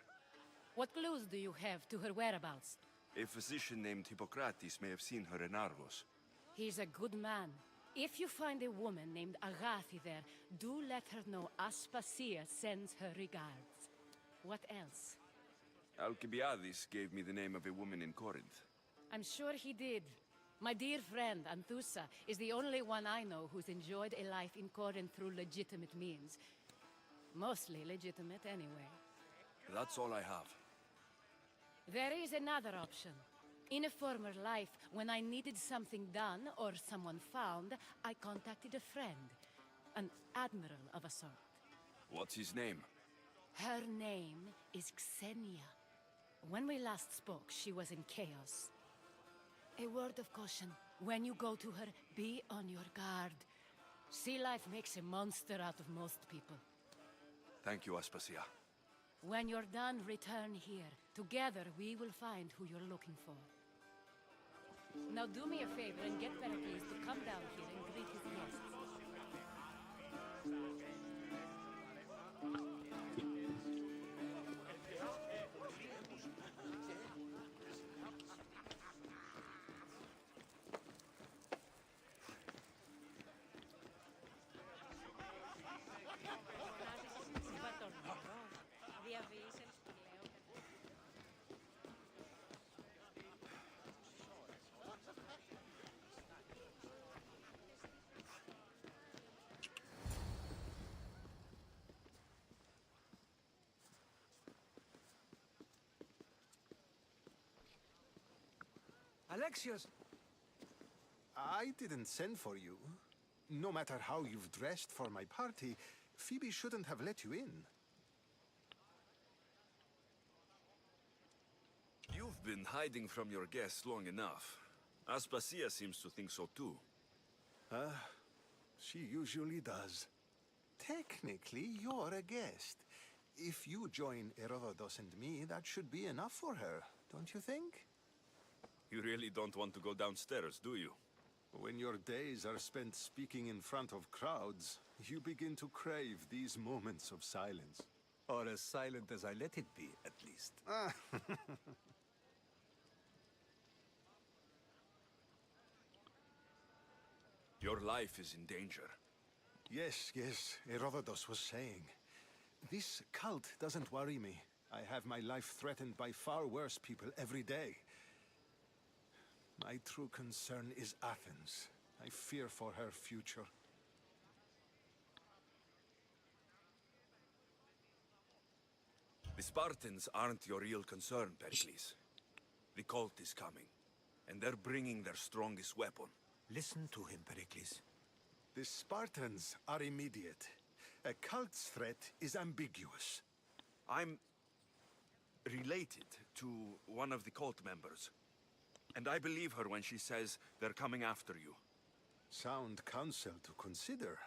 What clues do you have to her whereabouts? A physician named Hippocrates may have seen her in Argos. He's a good man. If you find a woman named Agathi there, do let her know Aspasia sends her regards. What else? Alcibiades gave me the name of a woman in Corinth. I'm sure he did. My dear friend, Anthusa, is the only one I know who's enjoyed a life in Corinth through legitimate means. Mostly legitimate, anyway. That's all I have. There is another option. In a former life, when I needed something done or someone found, I contacted a friend. An admiral of a sort. What's his name? Her name is Xenia. When we last spoke, she was in chaos. A word of caution. When you go to her, be on your guard. Sea life makes a monster out of most people. Thank you, Aspasia. When you're done, return here. Together, we will find who you're looking for. Now do me a favor and get Pericles to come down here and greet his guests. Alexios! I didn't send for you. No matter how you've dressed for my party, Phoebe shouldn't have let you in. You've been hiding from your guests long enough. Aspasia seems to think so too. She usually does. Technically, you're a guest. If you join Herodotus and me, that should be enough for her, don't you think? You really don't want to go downstairs, do you? When your days are spent speaking in front of crowds, you begin to crave these moments of silence. Or as silent as I let it be, at least. Your life is in danger. Yes, Herodotus was saying. This cult doesn't worry me. I have my life threatened by far worse people every day. My true concern is Athens. I fear for her future. The Spartans aren't your real concern, Pericles. The cult is coming, and they're bringing their strongest weapon. Listen to him, Pericles. The Spartans are immediate. A cult's threat is ambiguous. I'm related to one of the cult members, and I believe her when she says they're coming after you. Sound counsel to consider.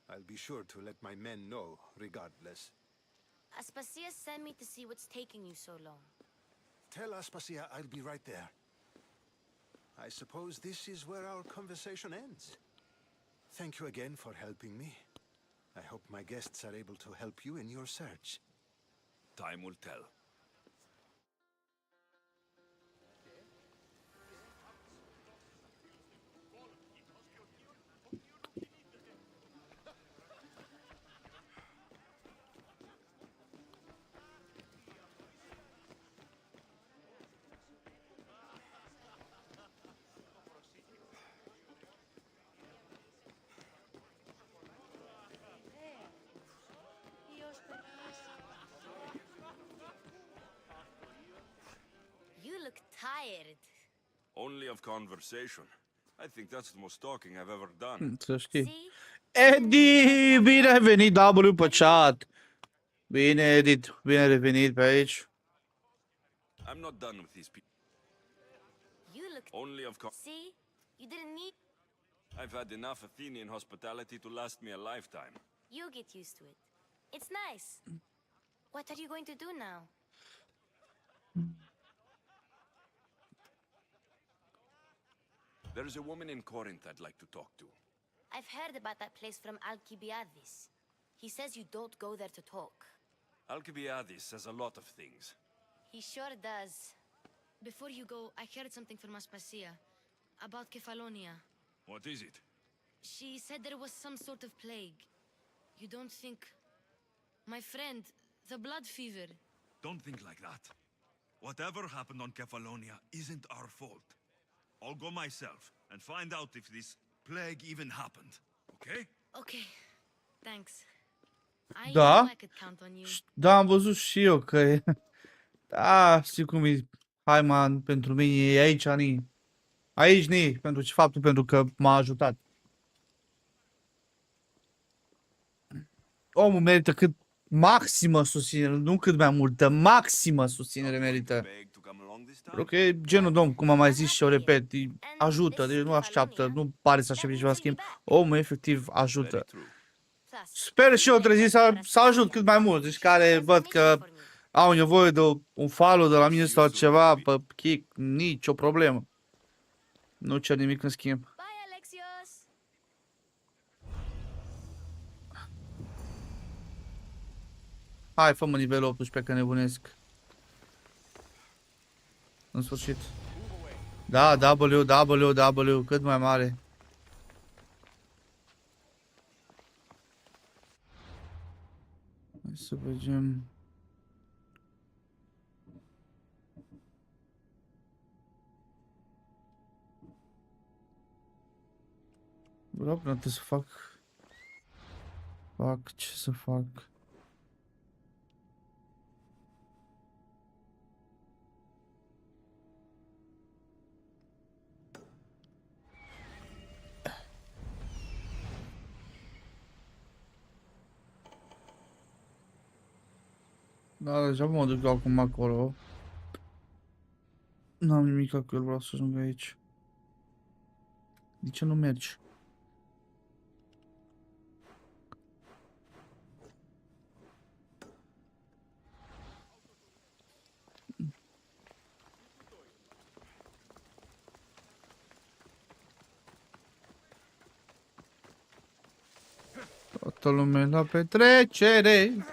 I'll be sure to let my men know, regardless. Aspasia sent me to see what's taking you so long. Tell Aspasia I'll be right there. I suppose this is where our conversation ends. Thank you again for helping me. I hope my guests are able to help you in your search. Time will tell. You look tired. Only of conversation. I think that's the most talking I've ever done. Să știi. Eddie, bine ai venit, W pe chat. Bine, Edit, bine ai revenit pe aici. I'm not done with these people. You look... Only of See? You didn't need... I've had enough Athenian hospitality to last me a lifetime. You'll get used to it. It's nice. What are you going to do now? There is a woman in Corinth I'd like to talk to. I've heard about that place from Alcibiades. He says you don't go there to talk. Alcibiades says a lot of things. He sure does. Before you go, I heard something from Aspasia about Kefalonia. What is it? She said there was some sort of plague. You don't think... My friend, the blood fever. Don't think like that. Whatever happened on Kefalonia isn't our fault. I'll go myself and find out if this plague even happened. Okay? Okay. Thanks. I Da? know I could count on you. Da, am văzut și eu că e... Da, știi cum e. Hai, man, pentru mine e aici, ni. Aici, ni, pentru ce faptul, pentru că m-a ajutat. Omul merită cât maximă susținere, nu cât mai multă, maximă susținere merită. Pentru că e genul de om, cum am mai zis și o repet, ajută, deci nu așteaptă, nu pare să aștepte ceva schimb. Omul efectiv ajută. Sper și eu trezi să ajut cât mai mult, deci care văd că au nevoie de un follow de la mine sau ceva pe Kick, nicio problemă. Nu cer nimic în schimb. Hai, fă-mă nivelul 18 că nebunesc. În sfârșit. Da, W, cât mai mare. Hai să vedem. Vreau până să fac... ce să fac? Da, deja mă duc eu acum acolo. N-am nimic cu el, vreau să ajung aici. De ce nu mergi? Toată lumea la petrecere.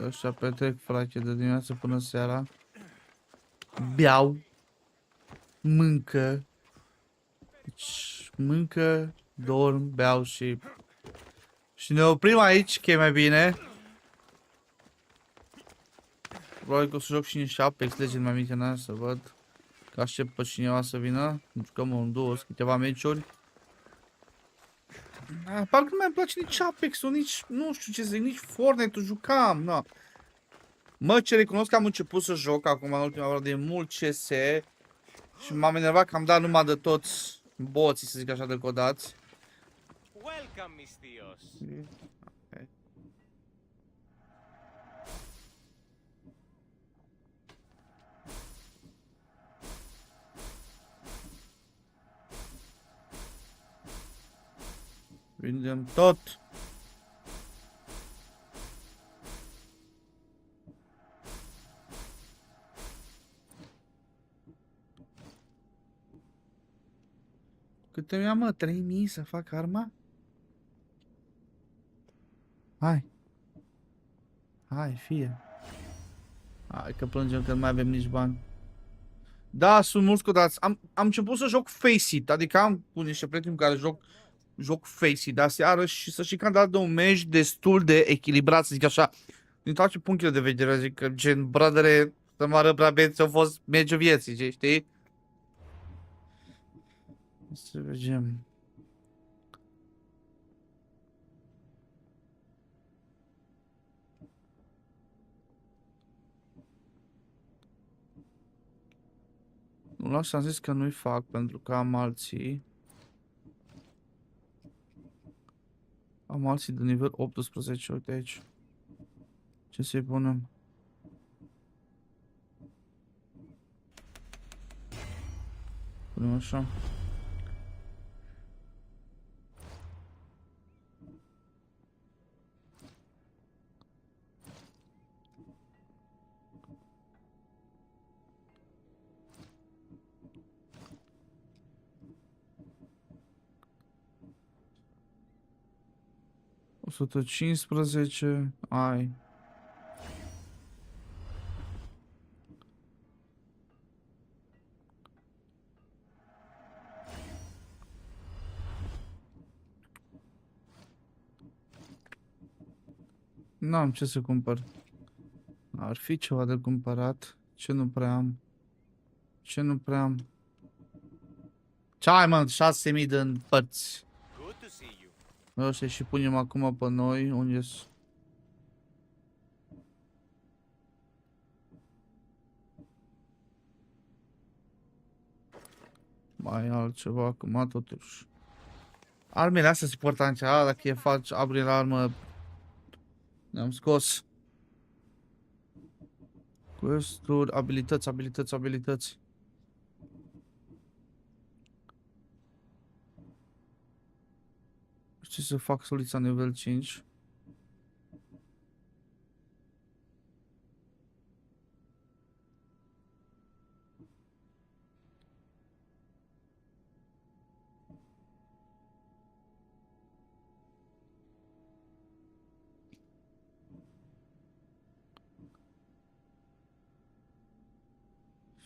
Ăștia petrec, frate, de dimineață până seara. Beau. Mâncă. Deci, mâncă, dorm, beau și ne oprim aici, că e mai bine. Probabil că o să joc și niște Apex Legends mai mică în să văd. Că aștept pe cineva să vină. Jucăm un două, câteva meciuri. Parcă nu mai place nici Apex-ul, nici, nu știu ce zic, nici Fortnite-ul jucam, no. Mă, ce recunosc că am început să joc acum în ultima oră de mult CS. Și m-am enervat că am dat numai de toți boții, să zic așa, de codați. Welcome, Mistios. Okay. Vindem tot. Câte mi-am, mă? 3000 să fac arma? Hai. Hai, fie. Hai că plângem că nu mai avem nici bani. Da, sunt mulți codați. Am început să joc Face-It, adică am cu niște prieteni cu care joc Face-It de aseară și să știi că am dat de un meci destul de echilibrat, să zic așa. Din toate punctele de vedere, zic că gen, bradere, să mă arăt prea bine, ți-a fost meciul vieții, știi? Să vedem. Nu, lasă, am zis că nu-i fac pentru că am alții. Am alții de nivel 18, uite aici. Ce să-i punem? Punem așa. O 115, ai. N-am ce să cumpăr. Ar fi ceva de cumpărat. Ce nu prea am? Ce nu prea am? Ce ai, mă? 6000 de părți. O să și punem acum pe noi. Unde-s? Mai altceva acum, totuși. Armele astea sunt importante. Dacă e faci abri la armă, ne-am scos. Quest-uri, abilități. Ce să fac solița nivel 5?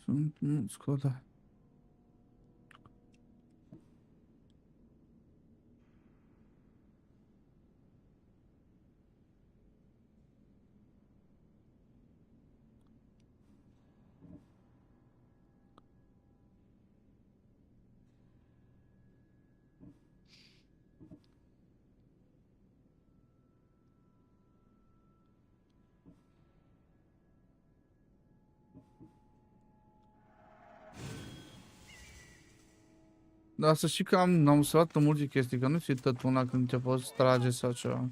Sunt mulți coda. Da, să știi că am observat în multe chestii, că nu fi tot una când te poți trage sau ceva.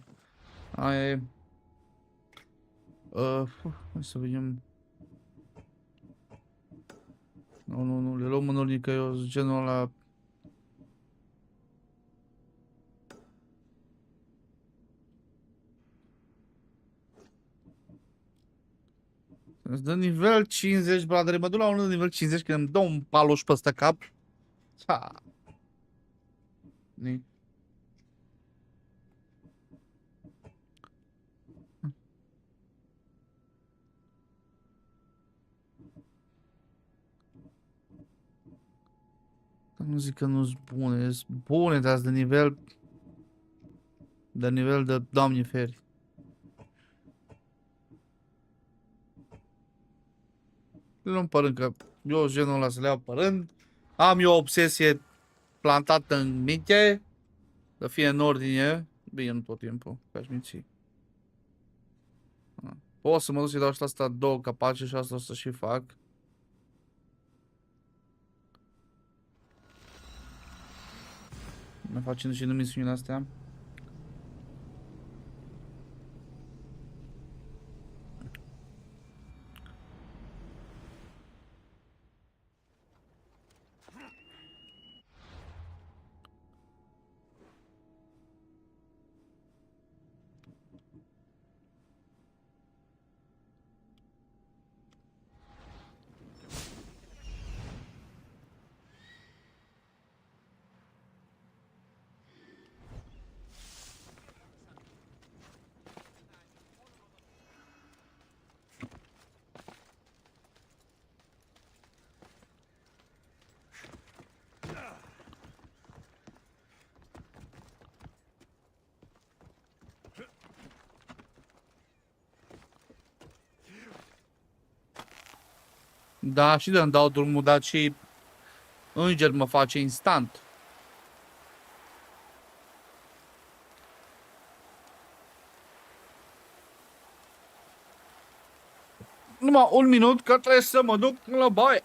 Aia e. Hai să vedem. Nu, le luăm în ordine că eu sunt genul ăla. Îți dă nivel 50, bradere, mă duc la unul de nivel 50 când îmi dă un paloș pe ăsta cap. Ha. Ni. Nu zic că nu-s bune, sunt bune, dar de nivel... De nivel de doamne feri. Le luăm părând, că eu sunt genul ăla să le iau părând. Am eu o obsesie plantată în minte. Să fie în ordine. Bine, nu tot timpul, că aș minți. Pot să mă duc să-i dau și la asta 2 capace și asta o să și fac. Mai facem și în misiunile astea. Da, și de-mi dau drumul, dar și înger mă face instant. Numai un minut că trebuie să mă duc la baie.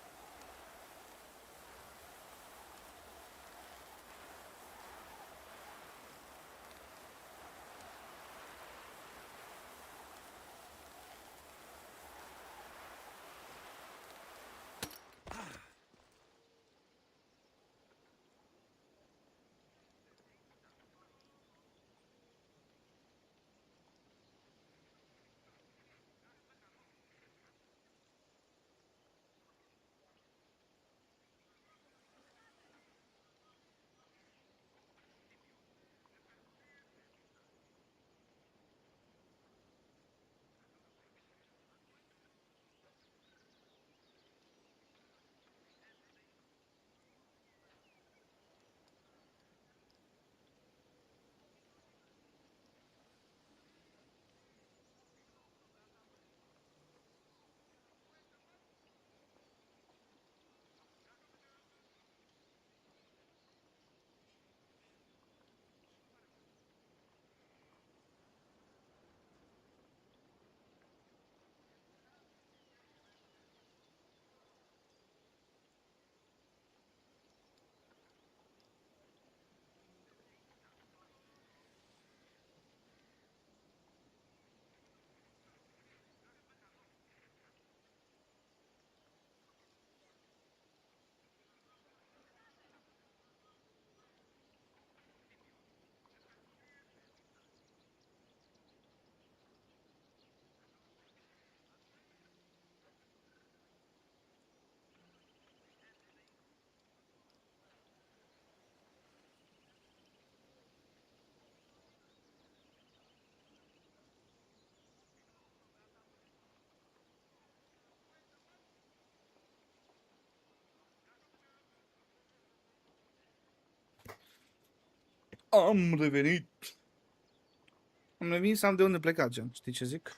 Am revenit. Am revenit să am de unde pleca, gen. Știi ce zic?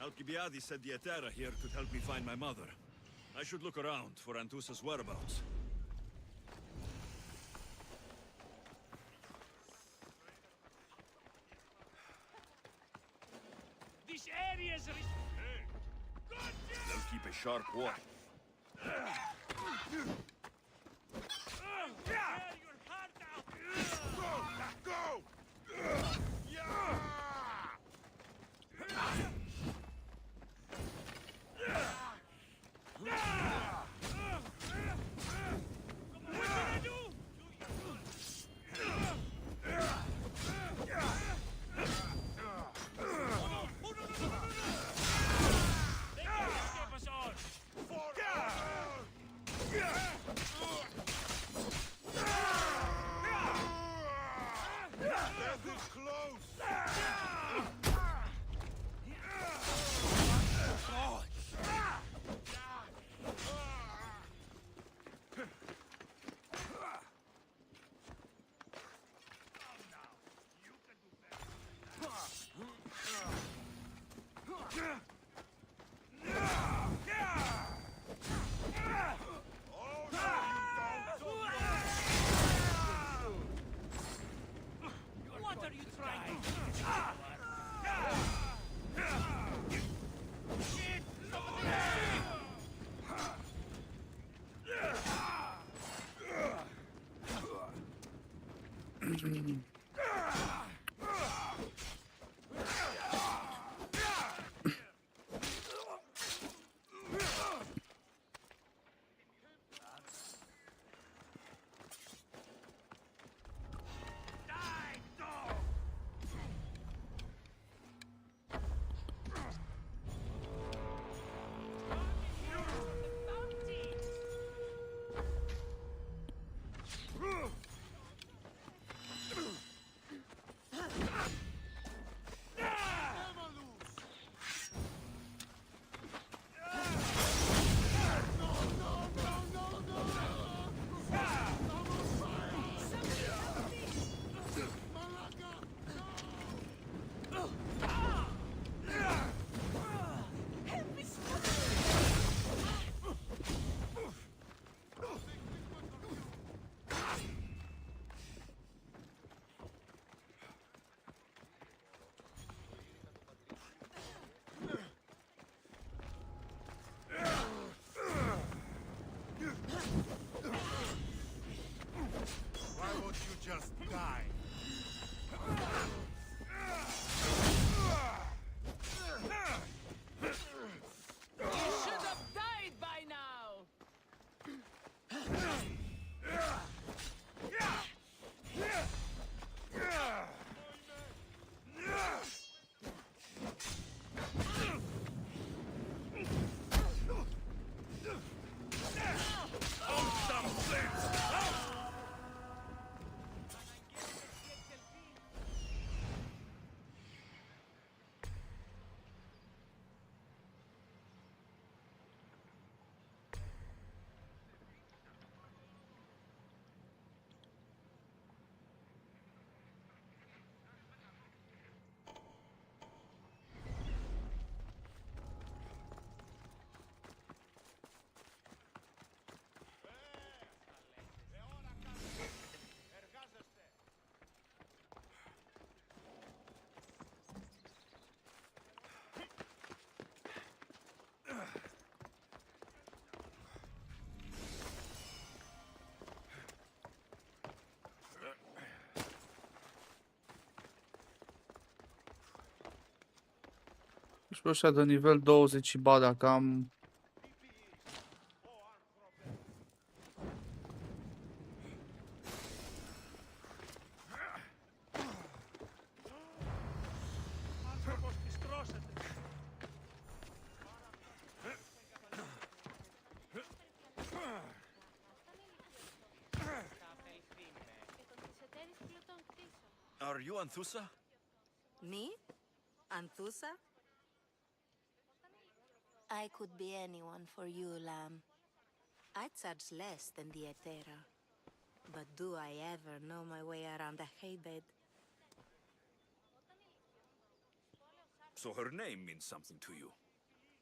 Alcibiades said the Etera here could help me find my mother. I should look around for Antusa's whereabouts. This area's They'll keep a sharp watch. Go! What are you trying to Why won't you just die? You should have died by now! Și pe ăștia de nivel 20 ba dacă am... Are you Anthusa? Me? Anthusa? I could be anyone for you, lamb. I charge less than the Etera. But do I ever know my way around a haybed? So her name means something to you.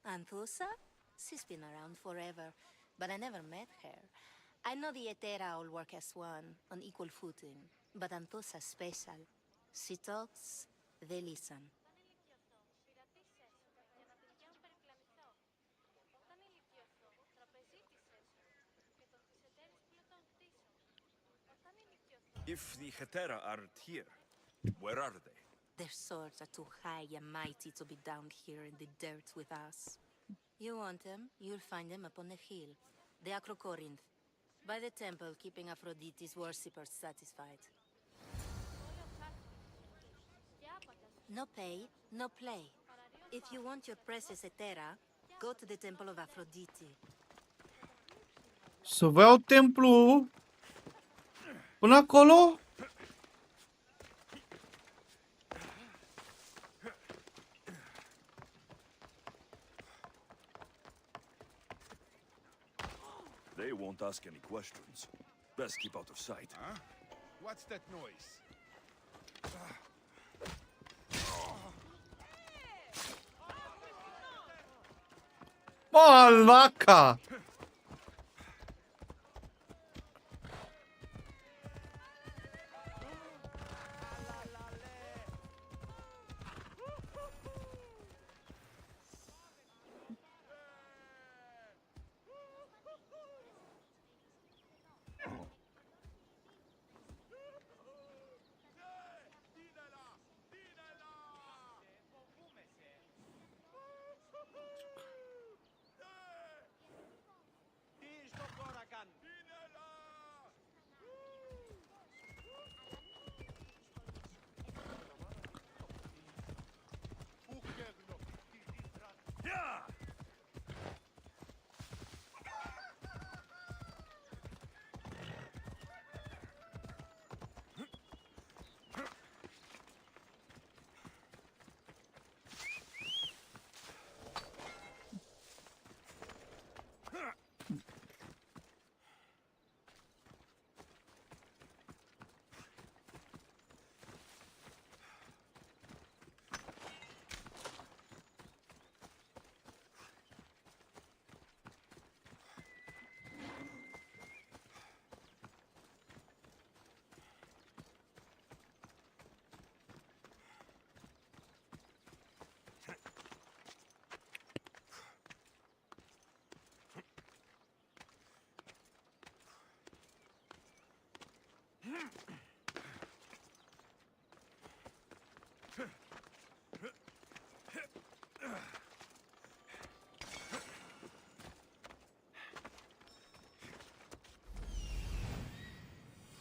Anthusa? She's been around forever, but I never met her. I know the Etera all work as one, on equal footing, but Anthusa's special. She talks, they listen. If the Hetera aren't here, where are they? Their swords are too high and mighty to be down here in the dirt with us. You want them, you'll find them up on the hill. The Acrocorinth. By the temple, keeping Aphrodite's worshippers satisfied. No pay, no play. If you want your precious Etera, go to the temple of Aphrodite. Să vă iau templu până acolo? They won't ask any questions. Best keep out of sight. Huh? What's that noise? Bă, vaca!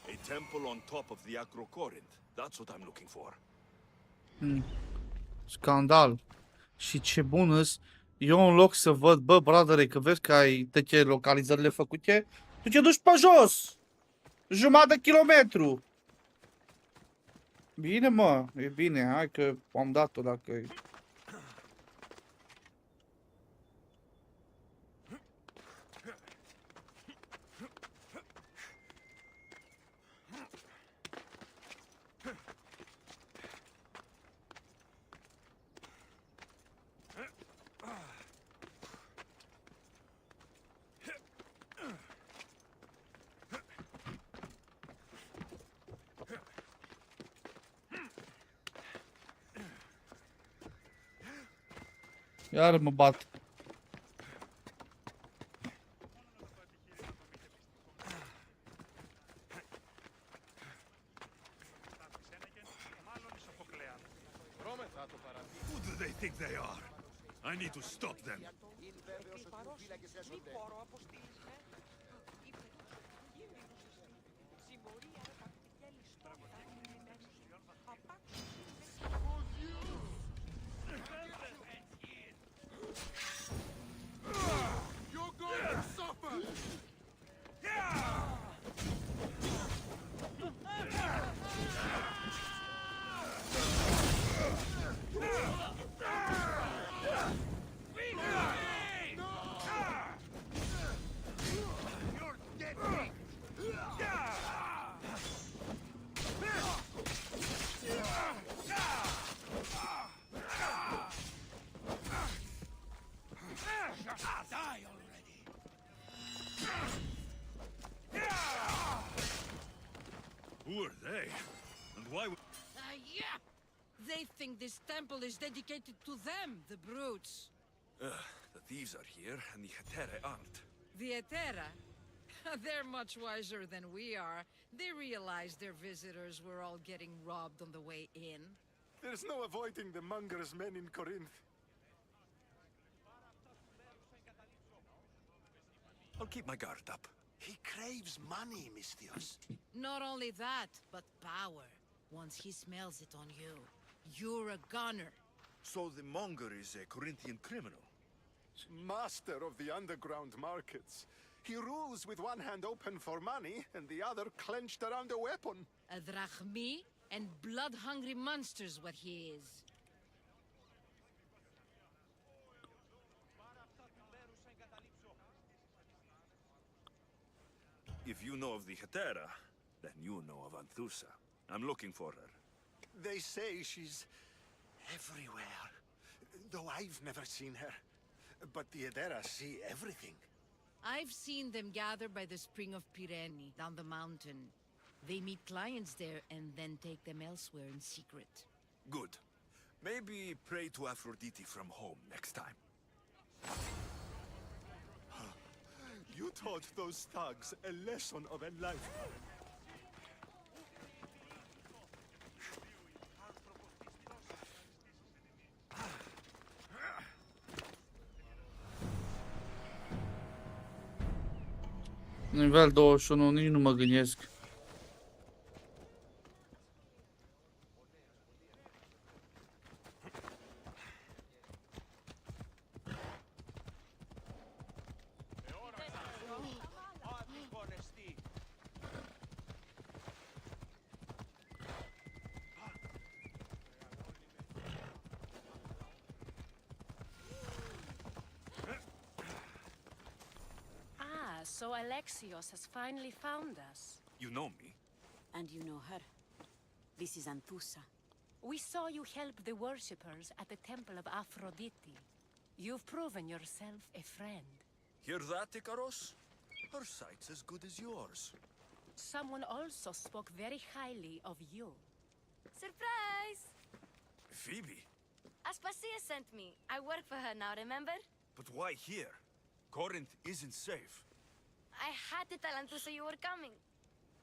A temple on top of the Acrocorinth. That's what I'm looking for. Scandal. Și ce bun-s. Eu în loc să văd, bă, bradere, că vezi că ai toate localizările făcute, tu te duci pe jos. Jumătate de kilometru. Bine, mă, e bine, hai că am dat-o dacă e. Iar mă bat. Who do they think they are? I need to stop them. And why would... Yeah! They think this temple is dedicated to them, the brutes. The thieves are here, and the Hetere aren't. The Etera? They're much wiser than we are. They realized their visitors were all getting robbed on the way in. There's no avoiding the monger's men in Corinth. I'll keep my guard up. He craves money, Misthios. Not only that, but power. Once he smells it on you, you're a gunner. So the monger is a Corinthian criminal? Master of the underground markets. He rules with one hand open for money and the other clenched around a weapon. A drachmi and blood-hungry monster's what he is. If you know of the Hetera, then you know of Anthusa. I'm looking for her. They say she's everywhere. Though I've never seen her. But the Edera see everything. I've seen them gather by the spring of Pirene, down the mountain. They meet clients there and then take them elsewhere in secret. Good. Maybe pray to Aphrodite from home next time. You taught those thugs a lesson of a lifetime. Nivel 21, nici nu mă gândesc. So Alexios has finally found us. You know me? And you know her. This is Anthusa. We saw you help the worshippers at the temple of Aphrodite. You've proven yourself a friend. Hear that, Ikaros? Her sight's as good as yours. Someone also spoke very highly of you. Surprise! Phoebe? Aspasia sent me. I work for her now, remember? But why here? Corinth isn't safe. I had to tell Anthusa you were coming.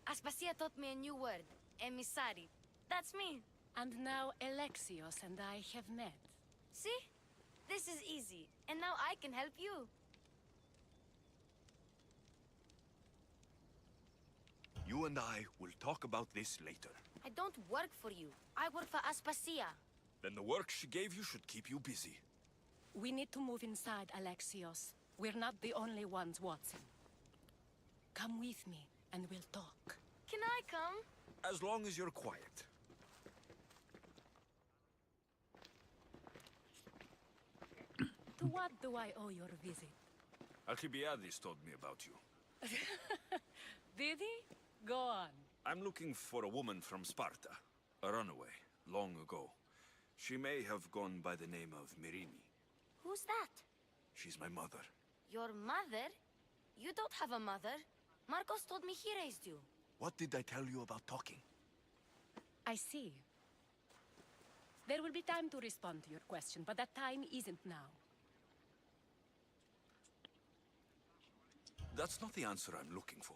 Aspasia taught me a new word. Emissary. That's me. And now Alexios and I have met. See? This is easy. And now I can help you. You and I will talk about this later. I don't work for you. I work for Aspasia. Then the work she gave you should keep you busy. We need to move inside, Alexios. We're not the only ones watching. Come with me, and we'll talk. Can I come? As long as you're quiet. To what do I owe your visit? Alcibiades told me about you. Did he? Go on. I'm looking for a woman from Sparta. A runaway, long ago. She may have gone by the name of Myrine. Who's that? She's my mother. Your mother? You don't have a mother. Marcos told me he raised you. What did I tell you about talking? I see. There will be time to respond to your question, but that time isn't now. That's not the answer I'm looking for.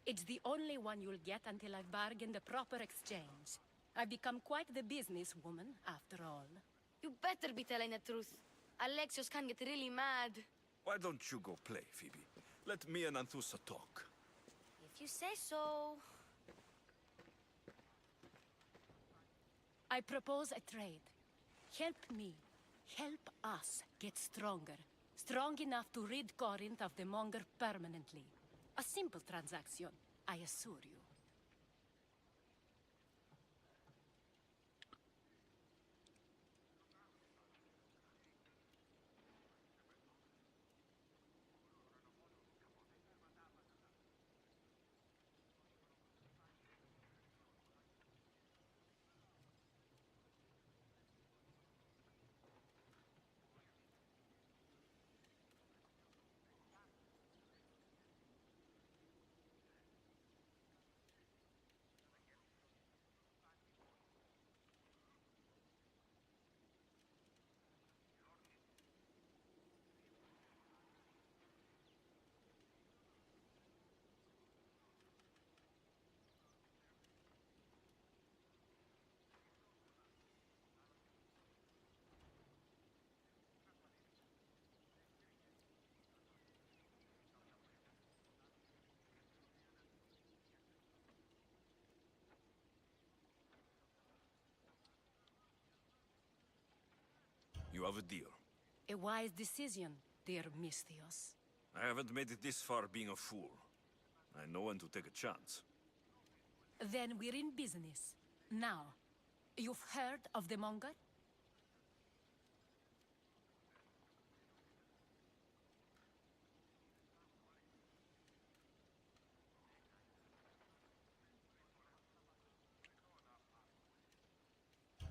It's the only one you'll get until I've bargained a proper exchange. I've become quite the businesswoman, after all. You better be telling the truth. Alexios can get really mad. Why don't you go play, Phoebe? Let me and Anthusa talk. If you say so... I propose a trade. Help me. Help us get stronger. Strong enough to rid Corinth of the monger permanently. A simple transaction, I assure you. You have a deal. A wise decision, dear Misthios. I haven't made it this far being a fool. I know when to take a chance. Then we're in business. Now, you've heard of the monger?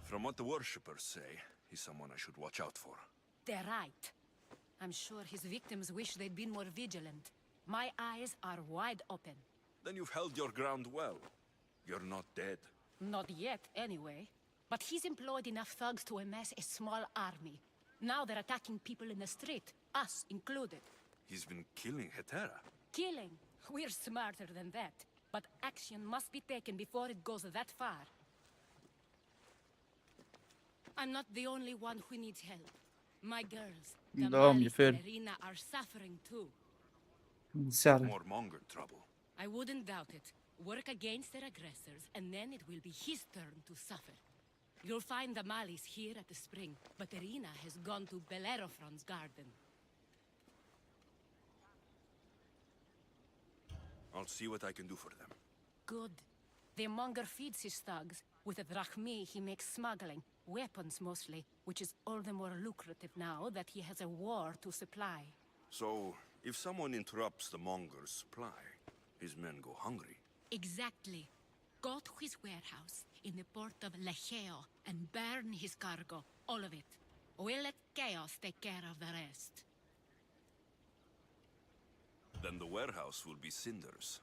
From what the worshippers say, he's someone I should watch out for. They're right. I'm sure his victims wish they'd been more vigilant. My eyes are wide open. Then you've held your ground well. You're not dead. Not yet, anyway. But he's employed enough thugs to amass a small army. Now they're attacking people in the street, us included. He's been killing Hetera. Killing? We're smarter than that. But action must be taken before it goes that far. I'm not the only one who needs help. My girls, Da, mi Damali fel. and Irina, are suffering too. Seara. More monger trouble. I wouldn't doubt it. Work against their aggressors, and then it will be his turn to suffer. You'll find the Malis here at the spring, but Irina has gone to Bellerophon's garden. I'll see what I can do for them. Good. The monger feeds his thugs. With the drachmi, he makes smuggling. Weapons, mostly, which is all the more lucrative now that he has a war to supply. So, if someone interrupts the monger's supply, his men go hungry. Exactly. Go to his warehouse in the port of Lecheo and burn his cargo, all of it. We'll let chaos take care of the rest. Then the warehouse will be cinders.